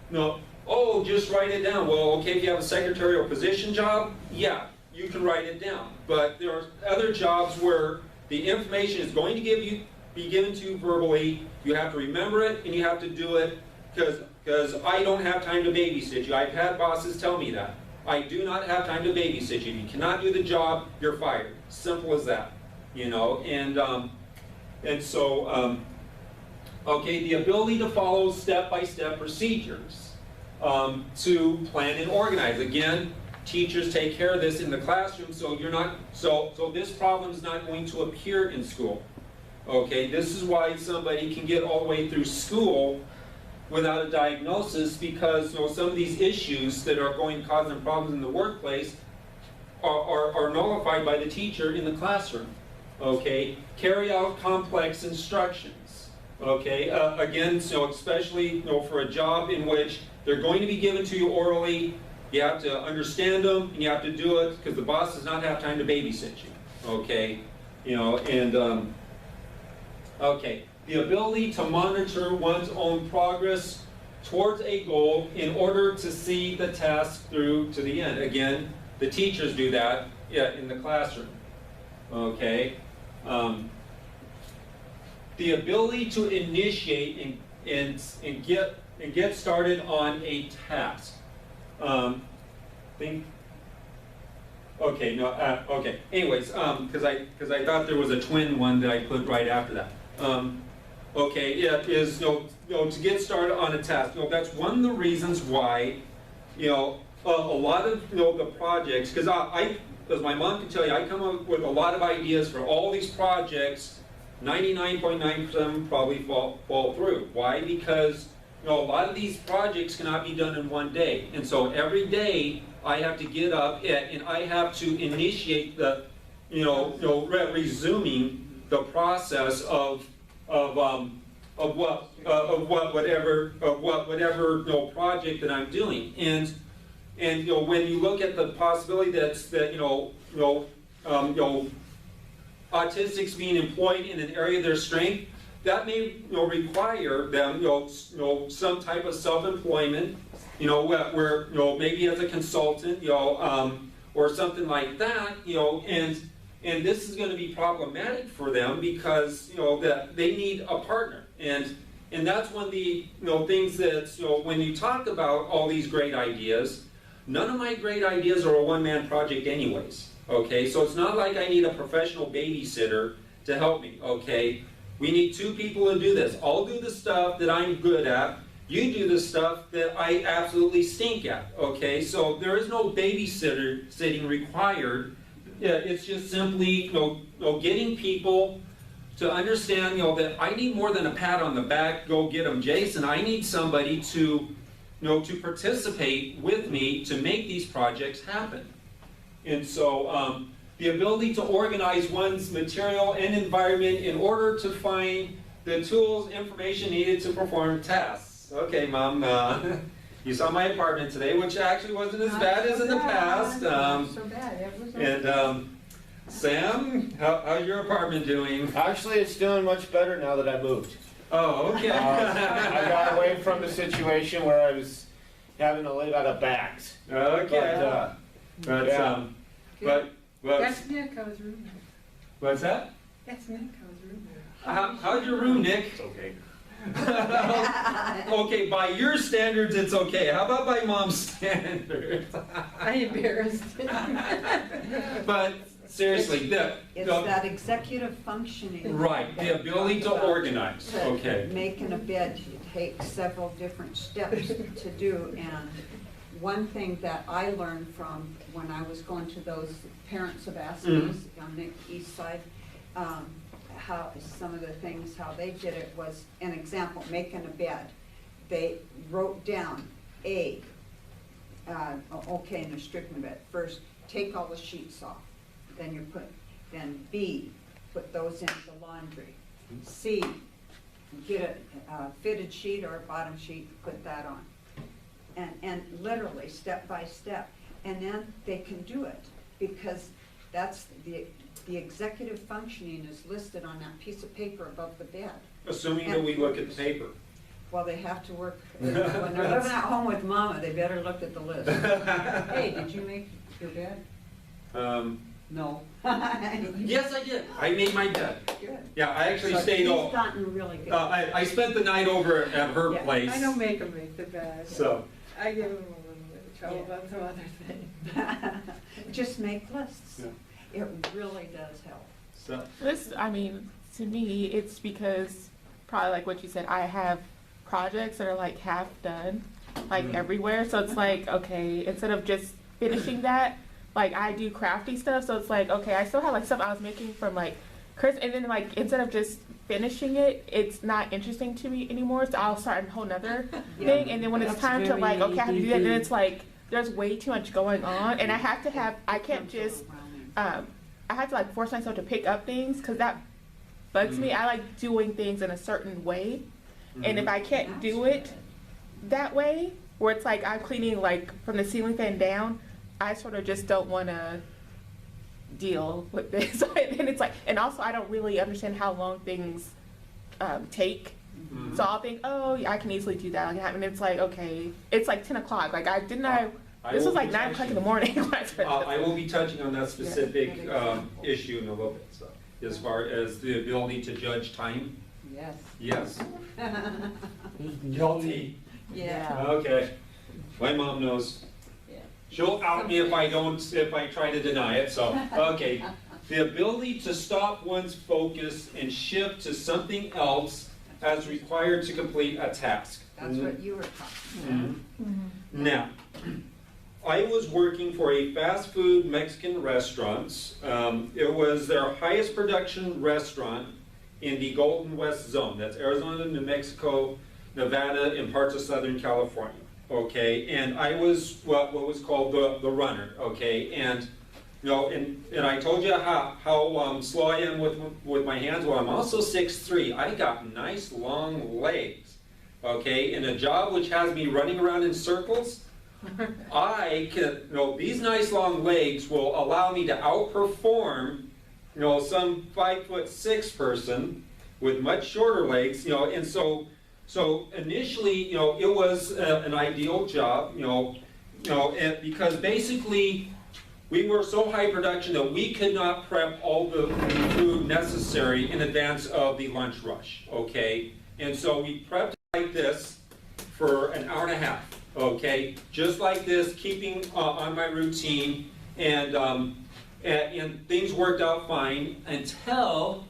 you know, oh, just write it down. Well, okay, if you have a secretarial position job, yeah, you can write it down. But there are other jobs where the information is going to be given to you verbally. You have to remember it and you have to do it. Because I don't have time to babysit you. I've had bosses tell me that. I do not have time to babysit you. You cannot do the job, you're fired. Simple as that. You know, and so, okay, the ability to follow step-by-step procedures to plan and organize. Again, teachers take care of this in the classroom, so you're not, so this problem is not going to appear in school. Okay, this is why somebody can get all the way through school without a diagnosis, because, you know, some of these issues that are going to cause them problems in the workplace are nullified by the teacher in the classroom. Okay, carry out complex instructions. Okay, again, so especially, you know, for a job in which they're going to be given to you orally, you have to understand them and you have to do it because the boss does not have time to babysit you. Okay, you know, and okay. The ability to monitor one's own progress towards a goal in order to see the task through to the end. Again, the teachers do that, yeah, in the classroom. Okay. The ability to initiate and get started on a task. Okay, no, okay. Anyways, because I thought there was a twin one that I put right after that. Okay, it is, you know, to get started on a task. You know, that's one of the reasons why, you know, a lot of, you know, the projects, because as my mom can tell you, I come up with a lot of ideas for all these projects. 99.9% of them probably fall through. Why? Because, you know, a lot of these projects cannot be done in one day, and so every day I have to get up and I have to initiate the, resuming the process of whatever project that I'm doing. And and when you look at the possibility that autistics being employed in an area of their strength, that may require them some type of self-employment, where maybe as a consultant, or something like that, and this is going to be problematic for them because that they need a partner, and that's one of the things that when you talk about all these great ideas, none of my great ideas are a one-man project anyways. Okay, so it's not like I need a professional babysitter to help me. Okay, we need two people to do this. I'll do the stuff that I'm good at. You do the stuff that I absolutely stink at. Okay, so there is no babysitter sitting required. Yeah, it's just simply getting people to understand that I need more than a pat on the back. Go get them, Jason. I need somebody to to participate with me to make these projects happen. And so the ability to organize one's material and environment in order to find the tools, information needed to perform tasks. Okay, Mom, you saw my apartment today, which actually wasn't as bad as in the past. Not so bad. It was okay. And Sam, how's your apartment doing? Actually, it's doing much better now that I moved. Oh, okay. I got away from the situation where I was having to live out of bags. Okay. But That's Nick, I was roommate. what's that? That's Nick, I was roommate. How's your room, Nick? It's okay. Okay, by your standards, it's okay. How about by Mom's standards? I embarrassed. But seriously, It's that executive functioning. right, the ability to organize. To Okay. making a bed takes several different steps to do, and one thing that I learned from when I was going to those parents of Aspies on the east side, how some of the things, how they did it was, an example, making a bed. They wrote down A, okay, in a stricken bed, first, take all the sheets off. Then B, put those in the laundry. C, get a fitted sheet or a bottom sheet, put that on. And literally, step by step. And then they can do it, because that's the executive functioning is listed on that piece of paper above the bed. Assuming that we look at the paper. Well, they have to work, when they're living at home with Mama, they better look at the list. Hey, did you make your bed? No. Yes, I did. I made my bed. Good. Yeah, I actually So stayed he's all. gotten really good. I spent the night over at her Yeah, place. I don't make them make the bed. So. I give them a little bit of trouble about some other things. Just make lists. Yeah. It really does help. So. This, I mean, to me, it's because probably like what you said, I have projects that are like half done, like everywhere. So it's like, okay, instead of just finishing that, like I do crafty stuff. So it's like, okay, I still have like stuff I was making from like Chris, and then like instead of just finishing it, it's not interesting to me anymore. So I'll start a whole nother thing, and then when it's time to like, okay, I have to do that, then it's like there's way too much going on, and I have to have, I can't just, I have to like force myself to pick up things because that bugs me. I like doing things in a certain way, and if I can't do it that way, where it's like I'm cleaning like from the ceiling fan down, I sort of just don't want to deal with this. And it's like, and also I don't really understand how long things take. So I'll think, oh, yeah, I can easily do that. And it's like, okay, it's like 10 o'clock. Like this was like 9 o'clock in the morning. I will be touching on that specific issue in a little bit. So, as far as the ability to judge time. Yes. Yes. Guilty. Yeah. Okay. My mom knows. She'll out me if I try to deny it, so, okay. The ability to stop one's focus and shift to something else as required to complete a task. That's what you were talking about. Now, I was working for a fast food Mexican restaurant. It was their highest production restaurant in the Golden West Zone. That's Arizona, New Mexico, Nevada, and parts of Southern California. Okay, and I was what was called the runner. Okay, and and I told you how slow I am with my hands. Well, I'm also 6'3". I got nice long legs. Okay, in a job which has me running around in circles, I can, these nice long legs will allow me to outperform, some 5'6" person with much shorter legs, and so initially, it was an ideal job, and because basically we were so high production that we could not prep all the food necessary in advance of the lunch rush, okay? And so we prepped like this for an hour and a half, okay? Just like this, keeping on my routine, and things worked out fine until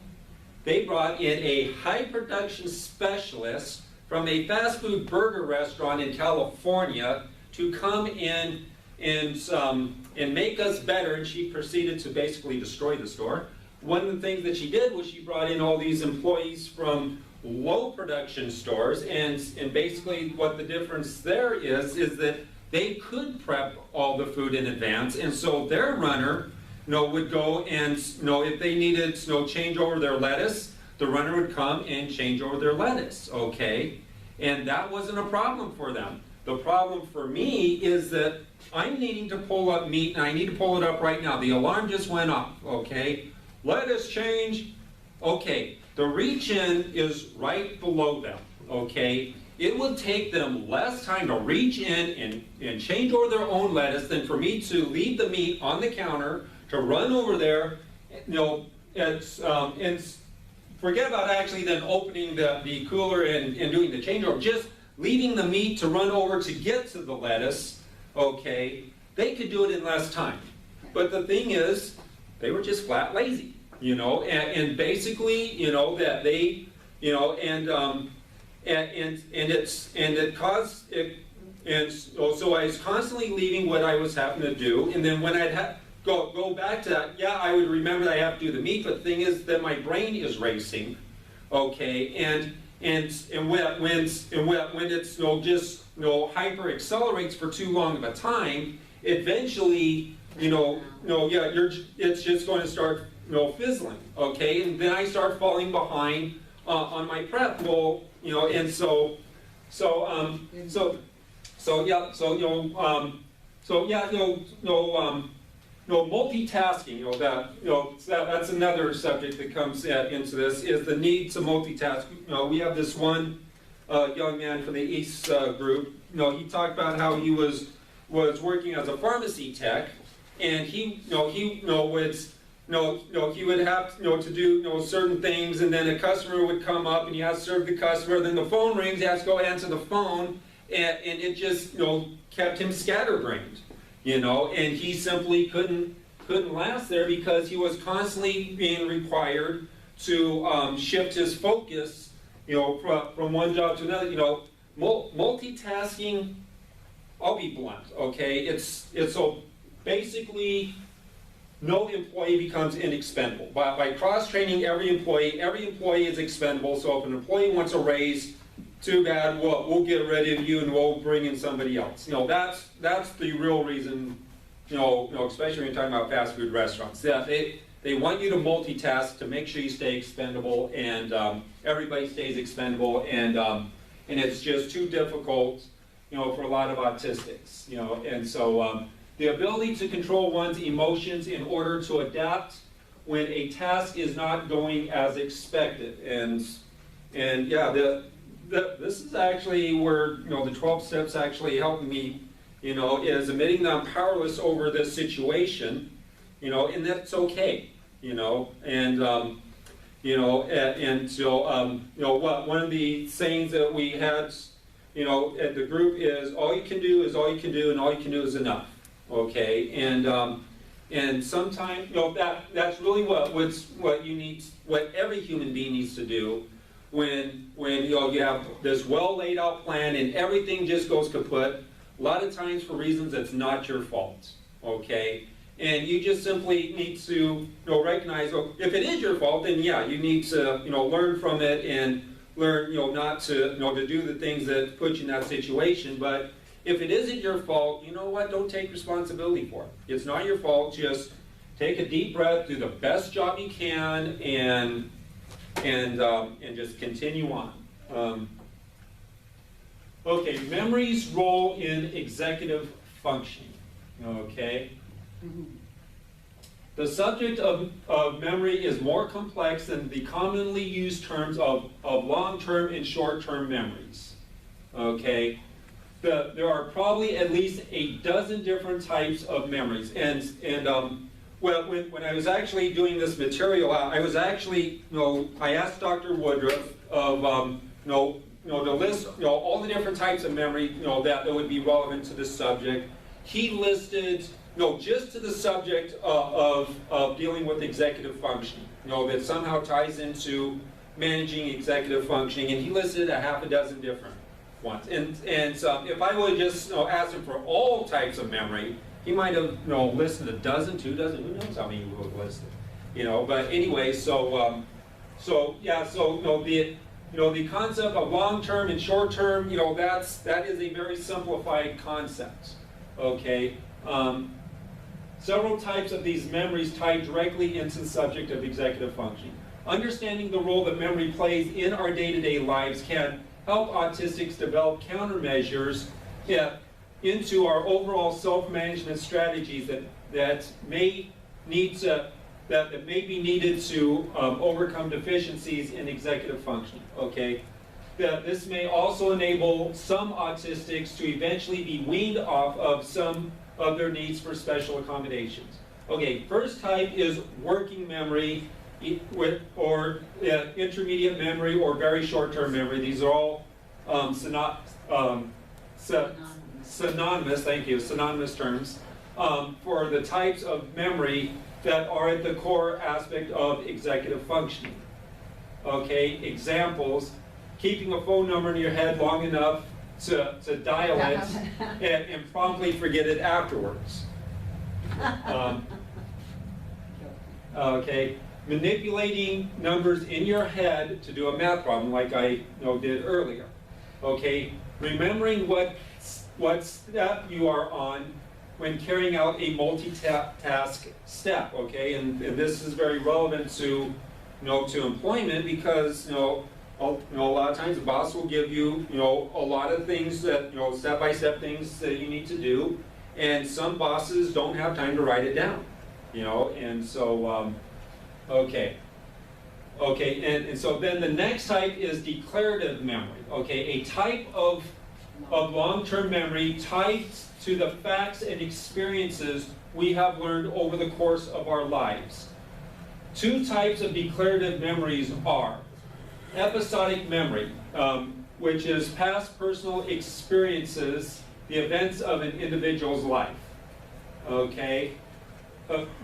they brought in a high production specialist from a fast food burger restaurant in California to come in and make us better, and she proceeded to basically destroy the store. One of the things that she did was she brought in all these employees from low production stores, and basically what the difference there is that they could prep all the food in advance, and so their runner would go and if they needed change over their lettuce, the runner would come and change over their lettuce, okay? And that wasn't a problem for them. The problem for me is that I'm needing to pull up meat, and I need to pull it up right now. The alarm just went off, okay? Lettuce change, okay. The reach-in is right below them, okay? It would take them less time to reach in and change over their own lettuce than for me to leave the meat on the counter, to run over there, and forget about actually then opening the cooler and doing the changeover. Just leaving the meat to run over to get to the lettuce, okay, they could do it in less time. But the thing is, they were just flat lazy, and basically, that they, it caused it, and so I was constantly leaving what I was having to do, and then when I'd go back to that, yeah, I would remember that I have to do the meat, but the thing is that my brain is racing, okay, and when it's just hyper accelerates for too long of a time, eventually it's just going to start fizzling, okay, and then I start falling behind on my prep. Well, and multitasking, that's another subject that comes into this, is the need to multitask. We have this one young man from the East group. He talked about how he was working as a pharmacy tech, and he would have to do certain things, and then a customer would come up, and he has to serve the customer. Then the phone rings, he has to go answer the phone, and it just kept him scatterbrained. And he simply couldn't last there because he was constantly being required to shift his focus, from one job to another. Multitasking, I'll be blunt, okay? It's so basically no employee becomes inexpendable. By cross-training every employee is expendable. So if an employee wants a raise, too bad, we'll get rid of you and we'll bring in somebody else. That's the real reason, especially when you're talking about fast food restaurants. Yeah, they want you to multitask to make sure you stay expendable, and everybody stays expendable, and it's just too difficult, for a lot of autistics, and so the ability to control one's emotions in order to adapt when a task is not going as expected, and yeah, this is actually where, the 12 steps actually helped me, is admitting that I'm powerless over this situation, and that's okay, and so, one of the sayings that we had, at the group is, all you can do is all you can do, and all you can do is enough, okay, and sometimes, that's really what you need, what every human being needs to do. When you have this well laid out plan and everything just goes kaput, a lot of times for reasons that's not your fault, okay? And you just simply need to recognize, if it is your fault, then yeah, you need to learn from it and learn not to to do the things that put you in that situation. But if it isn't your fault, you know what? Don't take responsibility for it. It's not your fault. Just take a deep breath, do the best job you can, and just continue on. Okay, memory's role in executive functioning, okay? The subject of memory is more complex than the commonly used terms of long-term and short-term memories, okay? There are probably at least a dozen different types of memories, well, when I was actually doing this material, I was actually, I asked Dr. Woodruff of, to list, all the different types of memory, that would be relevant to this subject. He listed, just to the subject of dealing with executive functioning, that somehow ties into managing executive functioning, and he listed a half a dozen different ones. And so if I would just, ask him for all types of memory, he might have, listed a dozen, 2 dozen, who knows how many he would have listed, But anyway, the concept of long-term and short-term, that is a very simplified concept, okay? Several types of these memories tie directly into the subject of executive functioning. Understanding the role that memory plays in our day-to-day lives can help autistics develop countermeasures into our overall self-management strategies that may be needed to overcome deficiencies in executive functioning, okay? This may also enable some autistics to eventually be weaned off of some of their needs for special accommodations. Okay, first type is working memory, or intermediate memory, or very short-term memory. These are all synonymous, thank you, synonymous terms for the types of memory that are at the core aspect of executive functioning. Okay, examples: keeping a phone number in your head long enough to dial it and promptly forget it afterwards. Okay, manipulating numbers in your head to do a math problem like I did earlier. Okay, remembering what step you are on when carrying out a multitask step, okay? And this is very relevant to, to employment because, a lot of times the boss will give you, a lot of things that, step-by-step things that you need to do, and some bosses don't have time to write it down, and so, okay. Okay, and so then the next type is declarative memory, okay? A type of long-term memory tied to the facts and experiences we have learned over the course of our lives. 2 types of declarative memories are episodic memory, which is past personal experiences, the events of an individual's life, okay?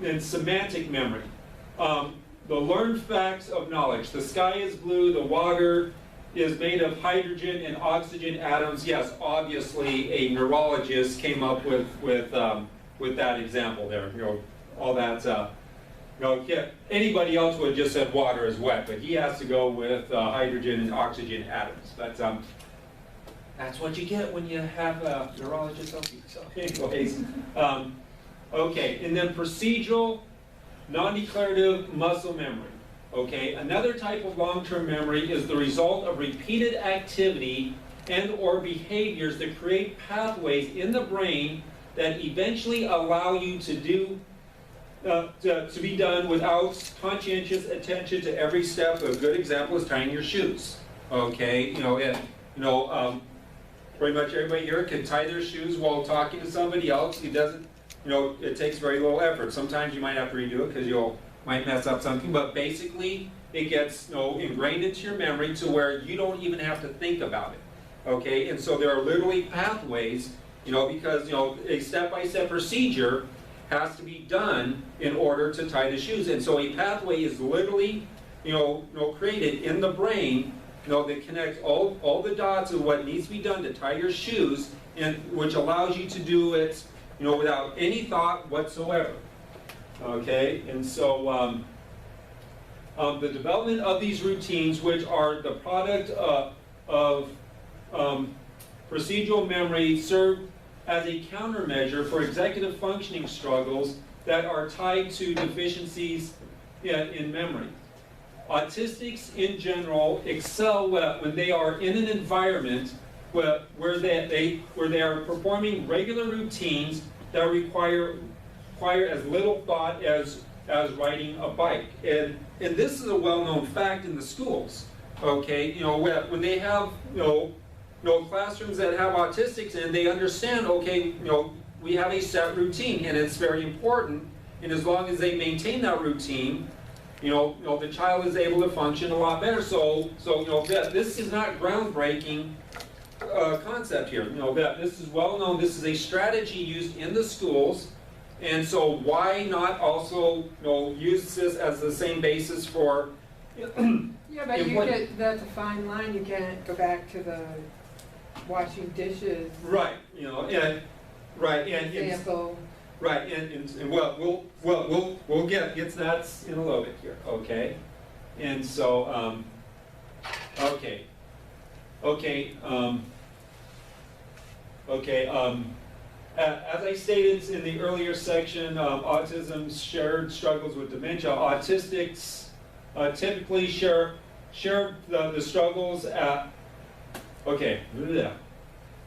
And semantic memory, the learned facts of knowledge. The sky is blue, the water is made of hydrogen and oxygen atoms. Yes, obviously a neurologist came up with that example there. All that. Anybody else would have just said water is wet, but he has to go with hydrogen and oxygen atoms. But that's what you get when you have a neurologist help you. So, anyways, okay, and then procedural, non-declarative muscle memory. Okay, another type of long-term memory is the result of repeated activity and or behaviors that create pathways in the brain that eventually allow you to do to be done without conscientious attention to every step. A good example is tying your shoes. Okay, pretty much everybody here can tie their shoes while talking to somebody else. It doesn't, it takes very little effort. Sometimes you might have to redo it because you might mess up something, but basically it gets ingrained into your memory to where you don't even have to think about it. Okay, and so there are literally pathways, because a step-by-step procedure has to be done in order to tie the shoes, and so a pathway is literally created in the brain that connects all the dots of what needs to be done to tie your shoes, and which allows you to do it without any thought whatsoever. Okay, and so the development of these routines, which are the product of procedural memory, serve as a countermeasure for executive functioning struggles that are tied to deficiencies in memory. Autistics in general excel when they are in an environment where they are performing regular routines that require as little thought as riding a bike. And this is a well-known fact in the schools. Okay, when they have classrooms that have autistics, and they understand, okay, we have a set routine, and it's very important. And as long as they maintain that routine, the child is able to function a lot better. So this is not groundbreaking concept here. This is well known. This is a strategy used in the schools, and so why not also use this as the same basis for? Yeah, but that's a fine line. You can't go back to the washing dishes. Right. Example. Right, and we'll get to that in a little bit here, okay? And so, as I stated in the earlier section, autism's shared struggles with dementia. Autistics typically share the struggles at.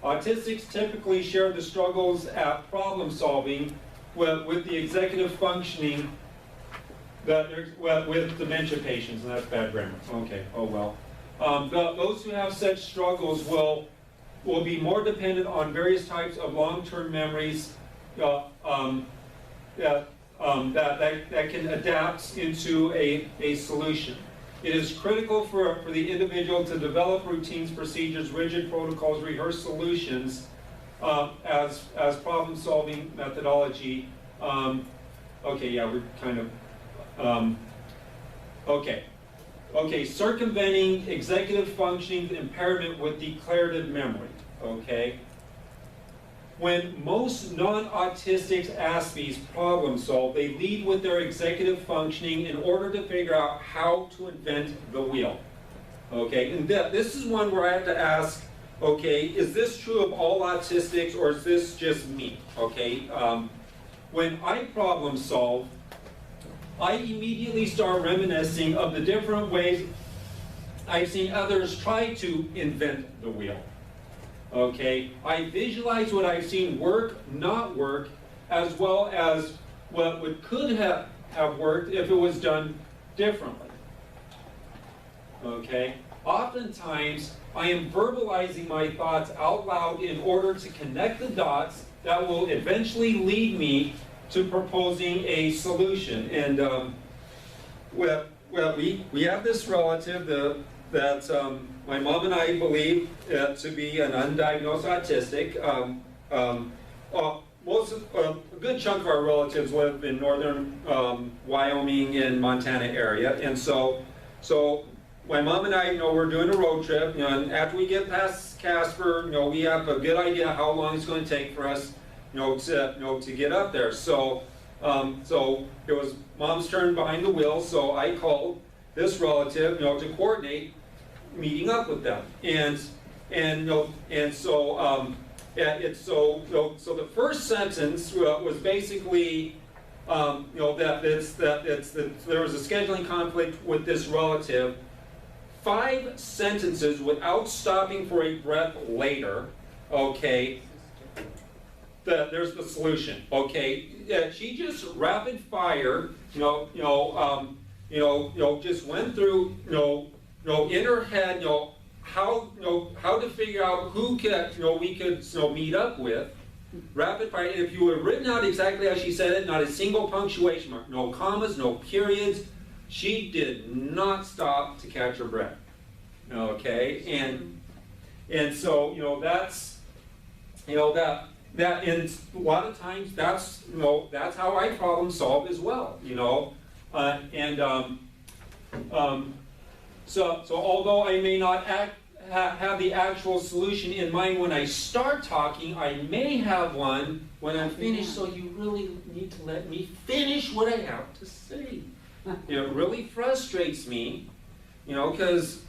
Autistics typically share the struggles at problem solving with the executive functioning with dementia patients, and that's bad grammar. Okay, oh well. Those who have such struggles will be more dependent on various types of long-term memories that can adapt into a solution. It is critical for the individual to develop routines, procedures, rigid protocols, rehearse solutions as problem-solving methodology. We're kind of, circumventing executive functioning impairment with declarative memory, okay? When most non-autistics Aspies problem solve, they lead with their executive functioning in order to figure out how to invent the wheel. Okay, and this is one where I have to ask, okay, is this true of all autistics or is this just me? Okay, when I problem solve, I immediately start reminiscing of the different ways I've seen others try to invent the wheel. Okay, I visualize what I've seen work, not work, as well as what could have worked if it was done differently. Okay, oftentimes I am verbalizing my thoughts out loud in order to connect the dots that will eventually lead me to proposing a solution. And we have this relative that my mom and I believe to be an undiagnosed autistic. A good chunk of our relatives live in northern Wyoming and Montana area, and so my mom and I, we're doing a road trip, and after we get past Casper, we have a good idea how long it's going to take for us, to get up there. So it was mom's turn behind the wheel, so I called this relative, to coordinate meeting up with them, so the first sentence was basically, that there was a scheduling conflict with this relative. 5 sentences without stopping for a breath later, okay, there's the solution, okay. She just rapid fire, just went through, in her head, how to figure out who we could meet up with. Rapid fire. If you would have written out exactly how she said it, not a single punctuation mark, no commas, no periods, she did not stop to catch her breath. Okay, and so that's that and a lot of times that's how I problem solve as well. So although I may not have the actual solution in mind when I start talking, I may have one when I'm finished, so you really need to let me finish what I have to say. It really frustrates me, because,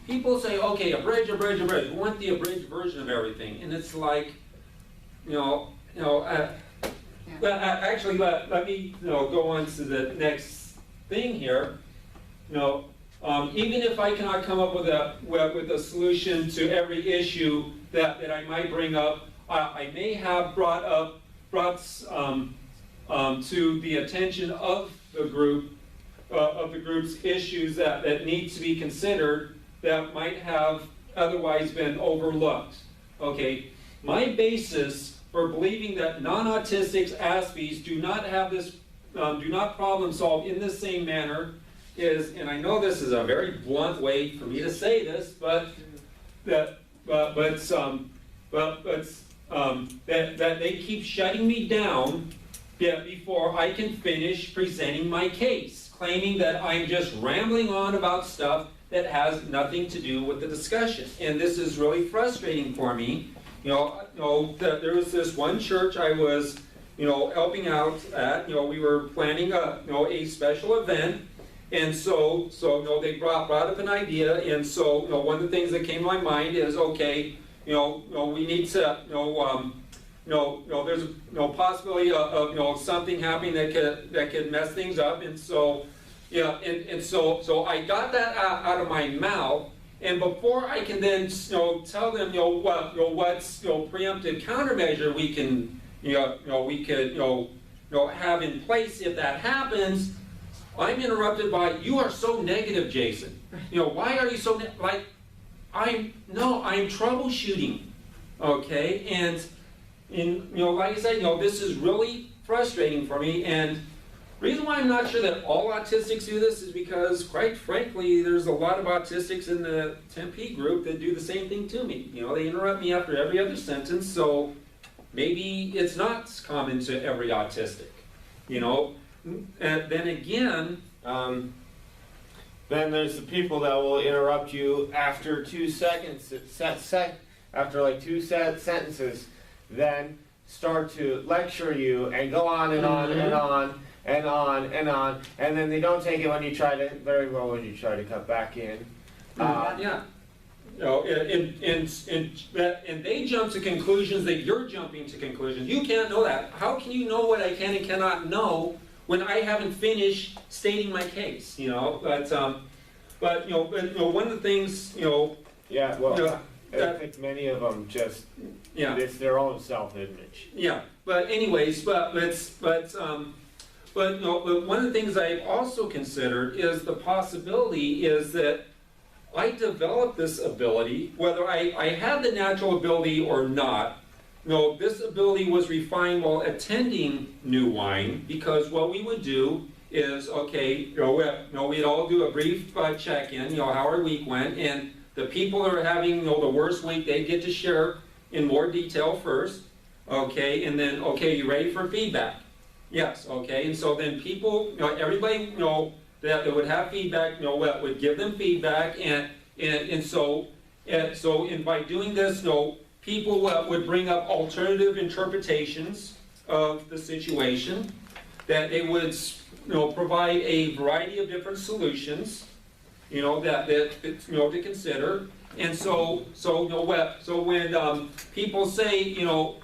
people say, okay, abridge. We want the abridged version of everything. And it's like, actually, let me go on to the next thing here. even if I cannot come up with a solution to every issue that I might bring up, I may have brought to the attention of the group's issues that need to be considered that might have otherwise been overlooked. Okay, my basis for believing that non-autistics Aspies do not have this, do not problem solve in the same manner is, and I know this is a very blunt way for me to say this, but that they keep shutting me down before I can finish presenting my case, claiming that I'm just rambling on about stuff that has nothing to do with the discussion. And this is really frustrating for me. There was this one church I was, helping out at. We were planning a special event, and so they brought up an idea, and so one of the things that came to my mind is, okay, we need to, there's a possibility of something happening that could mess things up, and so so I got that out of my mouth, and before I can then tell them what's preemptive countermeasure we can have in place if that happens, I'm interrupted by, "You are so negative, Jason. Why are you so I'm troubleshooting." Okay, and like I said, this is really frustrating for me, and the reason why I'm not sure that all autistics do this is because, quite frankly, there's a lot of autistics in the Tempe group that do the same thing to me. They interrupt me after every other sentence, so maybe it's not common to every autistic. And then again, then there's the people that will interrupt you after 2 seconds, after like 2 sentences, then start to lecture you and go on and on and on and on and on, and then they don't take it when you try to cut back in. Yeah. And they jump to conclusions that you're jumping to conclusions. You can't know that. How can you know what I can and cannot know when I haven't finished stating my case? But one of the things, Yeah, well, I think many of them just, it's their own self-image. Yeah, but anyways, but one of the things I've also considered is the possibility is that I developed this ability, whether I had the natural ability or not. This ability was refined while attending New Wine, because what we would do is, okay, we'd all do a brief check-in, how our week went, and the people that are having the worst week, they get to share in more detail first, okay, and then, okay, you ready for feedback? Yes, okay, and so then people, everybody, that would have feedback, would give them feedback, and so by doing this, people would bring up alternative interpretations of the situation, that they would, provide a variety of different solutions, that to consider, and so when people say, you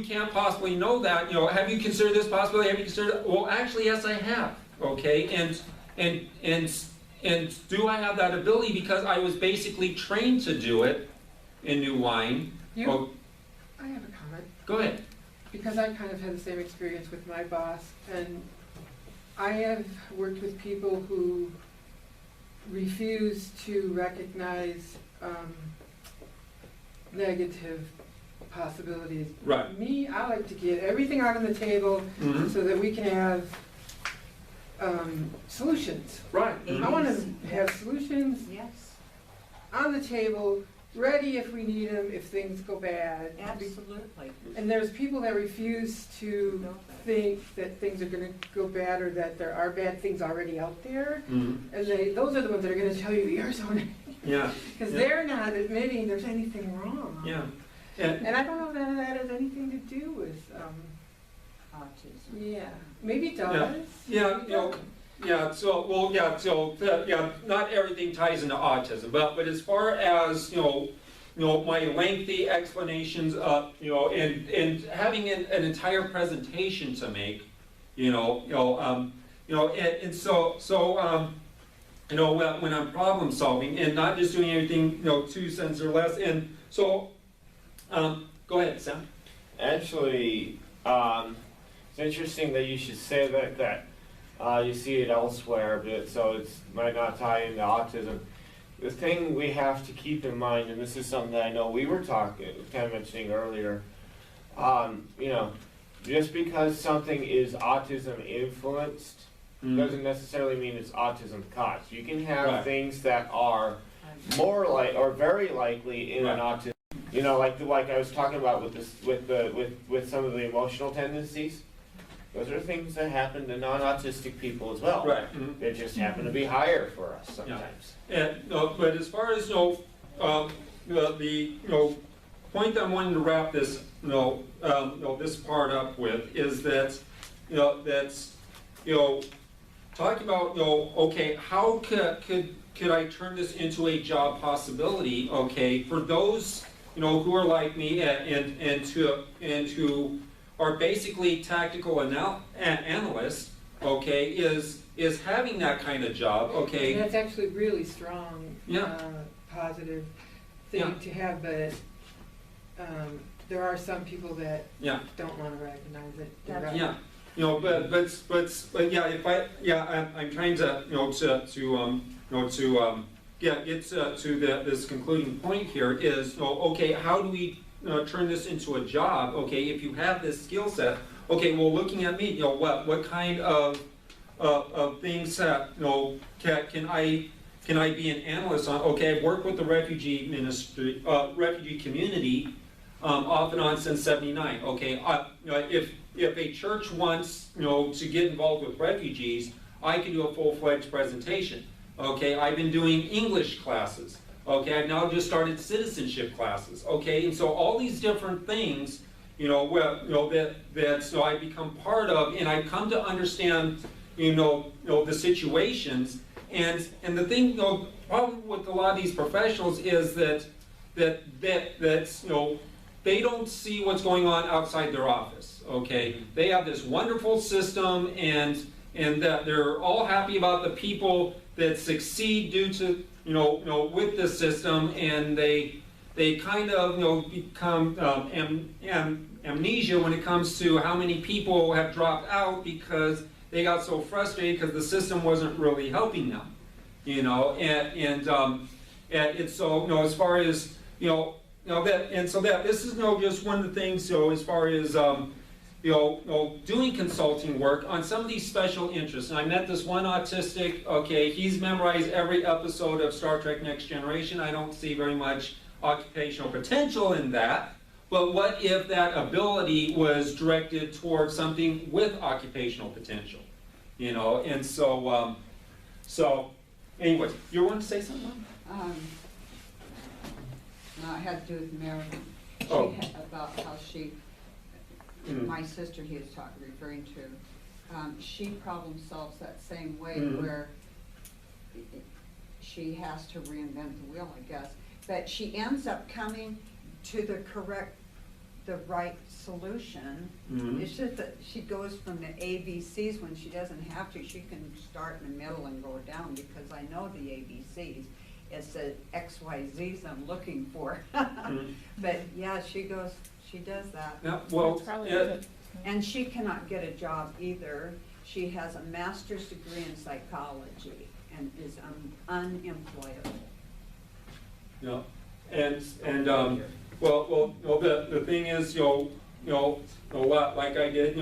can't possibly know that. Have you considered this possibility? Have you considered? Well, actually, yes, I have. Okay, and do I have that ability because I was basically trained to do it in New Wine? I have a comment. Go ahead. Because I kind of had the same experience with my boss, and I have worked with people who refuse to recognize negative possibilities. Right. Me, I like to get everything out on the table so that we can have solutions. Right. I want to have solutions on the table, ready if we need them, if things go bad. Absolutely. And there's people that refuse to think that things are going to go bad or that there are bad things already out there. And those are the ones that are going to tell you you're so negative. Yeah. Because they're not admitting there's anything wrong. Yeah. And I don't know that that has anything to do with Autism. yeah, maybe it does. Not everything ties into autism, but as far as my lengthy explanations of and having an entire presentation to make, you know, when I'm problem solving and not just doing everything, you know, 2 sentences or less. And so, go ahead, Sam. Actually, it's interesting that you should say that you see it elsewhere, but so it might not tie into autism. The thing we have to keep in mind, and this is something that I know we were kind of mentioning earlier, you know, just because something is autism influenced doesn't necessarily mean it's autism caused. You can have things that are more like or very likely in an autism. You know, like I was talking about with some of the emotional tendencies. Those are things that happen to non-autistic people as well. Right. They just happen to be higher for us sometimes. And, but as far as, you know, the point that I'm wanting to wrap this, this part up with is that, talking about, okay, how could I turn this into a job possibility, okay, for those, who are like me and who are basically tactical analysts, okay, is having that kind of job, okay. And that's actually really strong, positive thing to have, but there are some people that don't want to recognize it. That's yeah. But yeah, I'm trying to get to this concluding point here is okay, how do we turn this into a job? Okay, if you have this skill set, okay, well, looking at me, what kind of things can I be an analyst on? Okay, I've worked with the refugee ministry, refugee community off and on since '79. Okay, if a church wants to get involved with refugees, I can do a full-fledged presentation. Okay, I've been doing English classes. Okay, I've now just started citizenship classes. Okay, and so all these different things, that I become part of, and I've come to understand, the situations. And the thing, problem with a lot of these professionals is that they don't see what's going on outside their office. Okay, they have this wonderful system, and that they're all happy about the people that succeed due to with the system, and they kind of become amnesia when it comes to how many people have dropped out because they got so frustrated because the system wasn't really helping them, and so as far as this is just one of the things. So as far as doing consulting work on some of these special interests. And I met this one autistic, okay, he's memorized every episode of Star Trek Next Generation. I don't see very much occupational potential in that. But what if that ability was directed towards something with occupational potential? And so, anyways, you want to say something? No, it had to do with Marilyn. About how she, my sister he was referring to, she problem solves that same way where she has to reinvent the wheel, I guess. But she ends up coming to the right solution. It's just that she goes from the ABCs when she doesn't have to. She can start in the middle and go down because I know the ABCs. It's the XYZs I'm looking for. But yeah, she does that. Yeah, well, and she cannot get a job either. She has a master's degree in psychology and is unemployable. Yeah, and the thing is, like I did,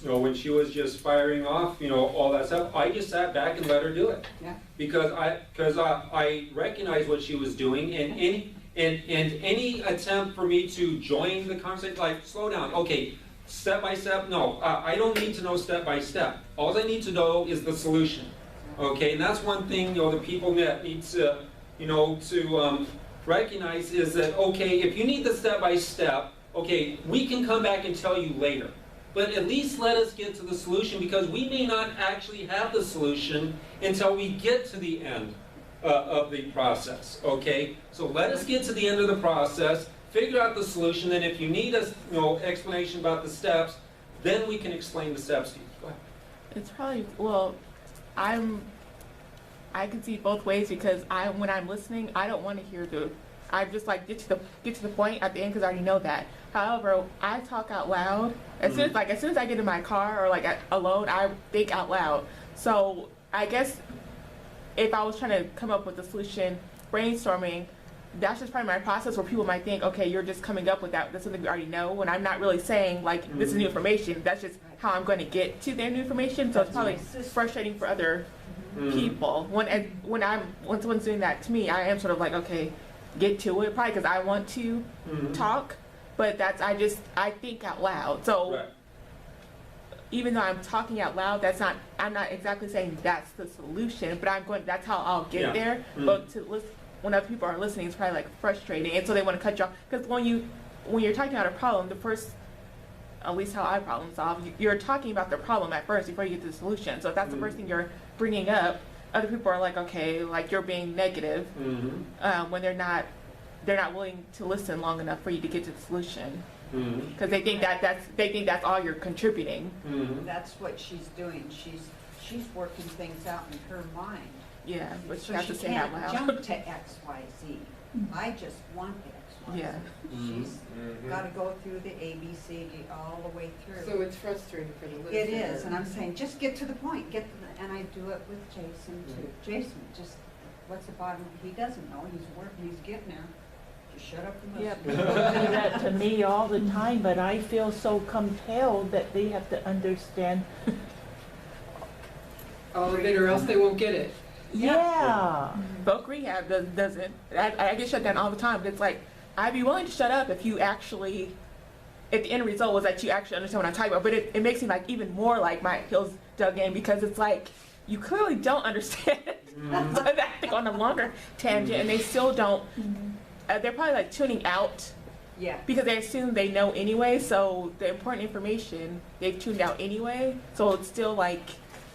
when she was just firing off, all that stuff, I just sat back and let her do it. Yeah. Because I recognized what she was doing, and any attempt for me to join the conversation, like, slow down, okay, step by step, no, I don't need to know step by step. All I need to know is the solution, okay? And that's one thing, the people that need to, to recognize is that, okay, if you need the step by step, okay, we can come back and tell you later. But at least let us get to the solution, because we may not actually have the solution until we get to the end of the process, okay? So let us get to the end of the process, figure out the solution, and if you need a explanation about the steps, then we can explain the steps to you. Go ahead. It's probably, well, I'm I can see both ways because when I'm listening, I don't want to hear I'm just like, get to the point at the end because I already know that. However, I talk out loud. As soon as I get in my car or like alone, I think out loud. So I guess if I was trying to come up with a solution, brainstorming, that's just part of my process where people might think, okay, you're just coming up with that. That's something we already know. When I'm not really saying like this is new information. That's just how I'm going to get to their new information. So it's probably frustrating for other people. When someone's doing that to me, I am sort of like, okay, get to it. Probably because I want to talk, but I think out loud. So Right. even though I'm talking out loud, I'm not exactly saying that's the solution, but that's how I'll get there. But to listen, when other people are listening, it's probably like frustrating, and so they want to cut you off. Because when you're talking about a problem, at least how I problem solve, you're talking about the problem at first before you get to the solution. So if that's the first thing you're bringing up, other people are like, okay, like you're being negative, when they're not willing to listen long enough for you to get to the solution. Because they think that's all you're contributing. That's what she's doing. She's working things out in her mind. Yeah, but So you have she to say it out can't loud. jump to X, Y, Z. I just want the X, Y, Z. Yeah. She's got to go through the A, B, C, D, all the way through. So it's frustrating for the listener. It is, and I'm saying, just get to the point, and I do it with Jason too. Jason, just, what's the bottom, he doesn't know, he's working, he's getting there. Just shut up and Yeah, listen. people do that to me all the time, but I feel so compelled that they have to understand. All of it, or else they won't get it. Yeah. Voc Rehab doesn't. I get shut down all the time, but it's like, I'd be willing to shut up if the end result was that you actually understand what I'm talking about. But it makes me like even more like my heels dug in because it's like, you clearly don't understand. So that they go on a longer tangent and they still don't. They're probably like tuning out Yeah. because they assume they know anyway. So the important information they've tuned out anyway. So it's still like,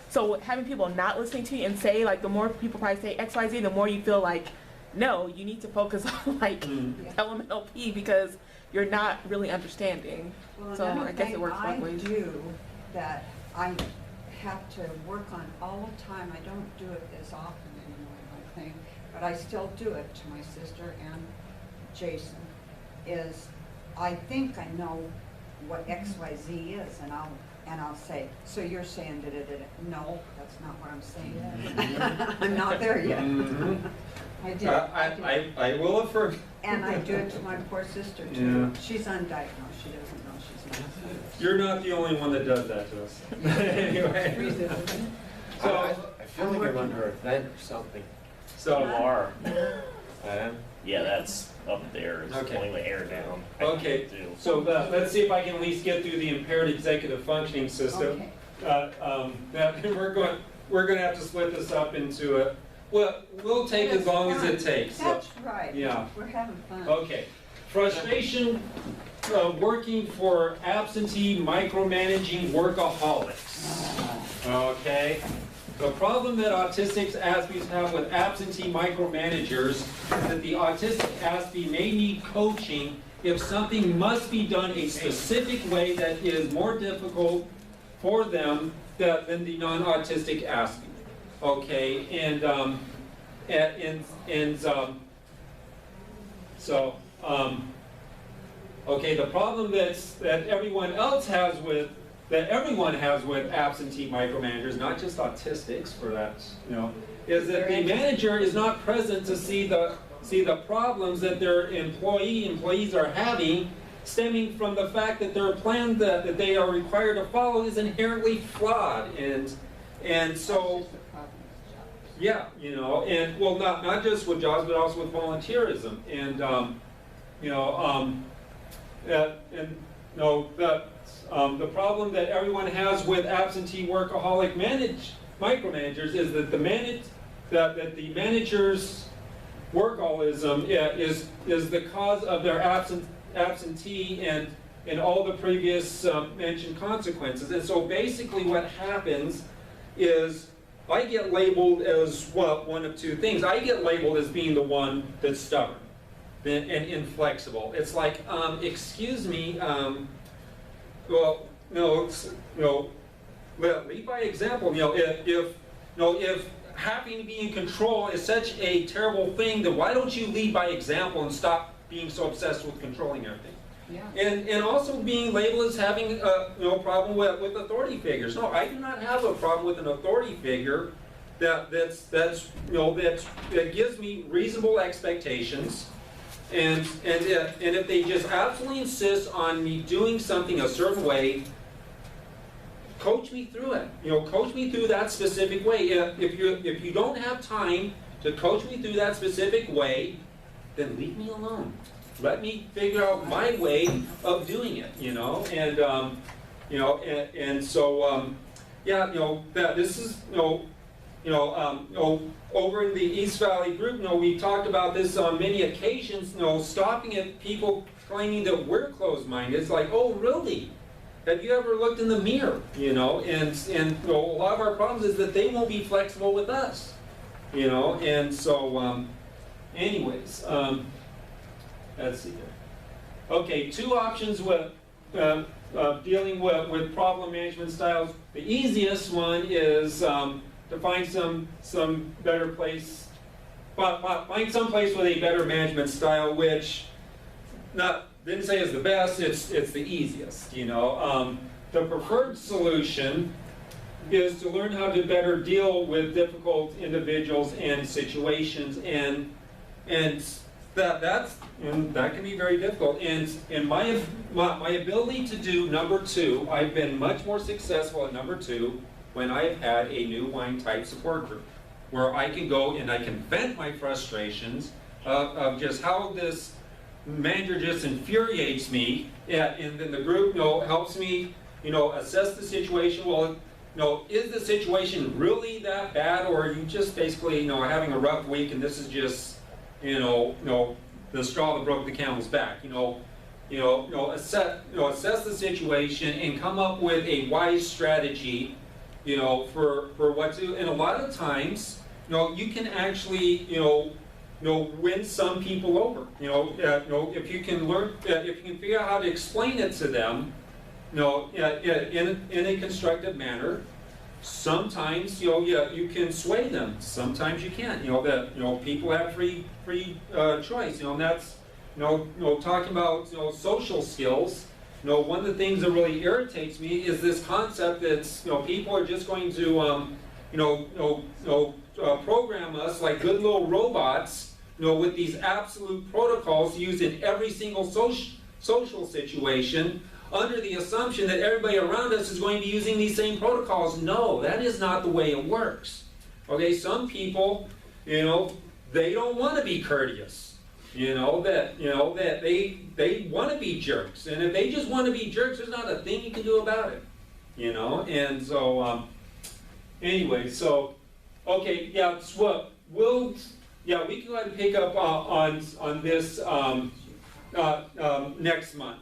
so having people not listening to you and say like, the more people probably say X, Y, Z, the more you feel like, no, you need to focus on like elemental P because you're not really understanding. Well, So another I guess it thing works both ways. I do that I have to work on all the time, I don't do it as often anymore, I think, but I still do it to my sister and Jason, is I think I know what X, Y, Z is, and I'll say, so you're saying da-da-da-da. No, that's not what I'm saying. I'm not there yet. I did. I will affirm. And I do it to my poor sister too. She's undiagnosed, she doesn't know she's not. You're not the only one that does that to us. Anyway. So, I feel like I'm under a vent or something. so, You are. I am. Yeah, that's up there. It's Okay. pulling the air down. Okay. So let's see if I can at least get through the impaired executive functioning system. Okay. That we're going to have to split this up into a. Well, we'll take as long as it takes. That's right. Yeah. We're having fun. Okay. Frustration working for absentee micromanaging workaholics. Okay. The problem that Autistics Aspies have with absentee micromanagers is that the autistic Aspie may need coaching if something must be done a specific way that is more difficult for them than the non-autistic Aspie. Okay, okay, the problem that everyone has with absentee micromanagers, not just autistics for that, is that the manager is not present to see the problems that their employees are having, stemming from the fact that their plan that they are required to follow is inherently flawed, and so. Yeah, and well, not just with jobs, but also with volunteerism, and the problem that everyone has with absentee workaholic micromanagers is that the manager's workaholism is the cause of their absentee and all the previous mentioned consequences. And so basically what happens is I get labeled as, well, one of two things. I get labeled as being the one that's stubborn and inflexible. It's like, excuse me, well, no, lead by example. If having to be in control is such a terrible thing, that why don't you lead by example and stop being so obsessed with controlling everything? Yeah. And also being labeled as having a problem with authority figures. No, I do not have a problem with an authority figure that gives me reasonable expectations, and if they just absolutely insist on me doing something a certain way, coach me through it. Coach me through that specific way. If you don't have time to coach me through that specific way, then leave me alone. Let me figure out my way of doing it. This is over in the East Valley group. We talked about this on many occasions. Stopping at people claiming that we're closed-minded. It's like, oh, really? Have you ever looked in the mirror? And a lot of our problems is that they won't be flexible with us. Anyways, let's see here. Okay, 2 options with dealing with problem management styles. The easiest one is to find some better place, find some place with a better management style, which didn't say is the best. It's the easiest. The preferred solution is to learn how to better deal with difficult individuals and situations, and that can be very difficult. And my ability to do number 2, I've been much more successful at number 2 when I've had a new wine type support group, where I can go and I can vent my frustrations of just how this manager just infuriates me, and then the group helps me assess the situation. Well, is the situation really that bad, or are you just basically having a rough week, and this is just the straw that broke the camel's back? Assess the situation and come up with a wise strategy, for what to. And a lot of times, you can actually, win some people over. If you can learn, if you can figure out how to explain it to them, in a constructive manner. Sometimes, you can sway them. Sometimes you can't. People have free choice. And that's, talking about social skills. One of the things that really irritates me is this concept that people are just going to program us like good little robots, with these absolute protocols used in every single social situation, under the assumption that everybody around us is going to be using these same protocols. No, that is not the way it works. Okay, some people, they don't want to be courteous. That they want to be jerks, and if they just want to be jerks, there's not a thing you can do about it. And so anyway, so okay, yeah, so we can go ahead and pick up on this next month.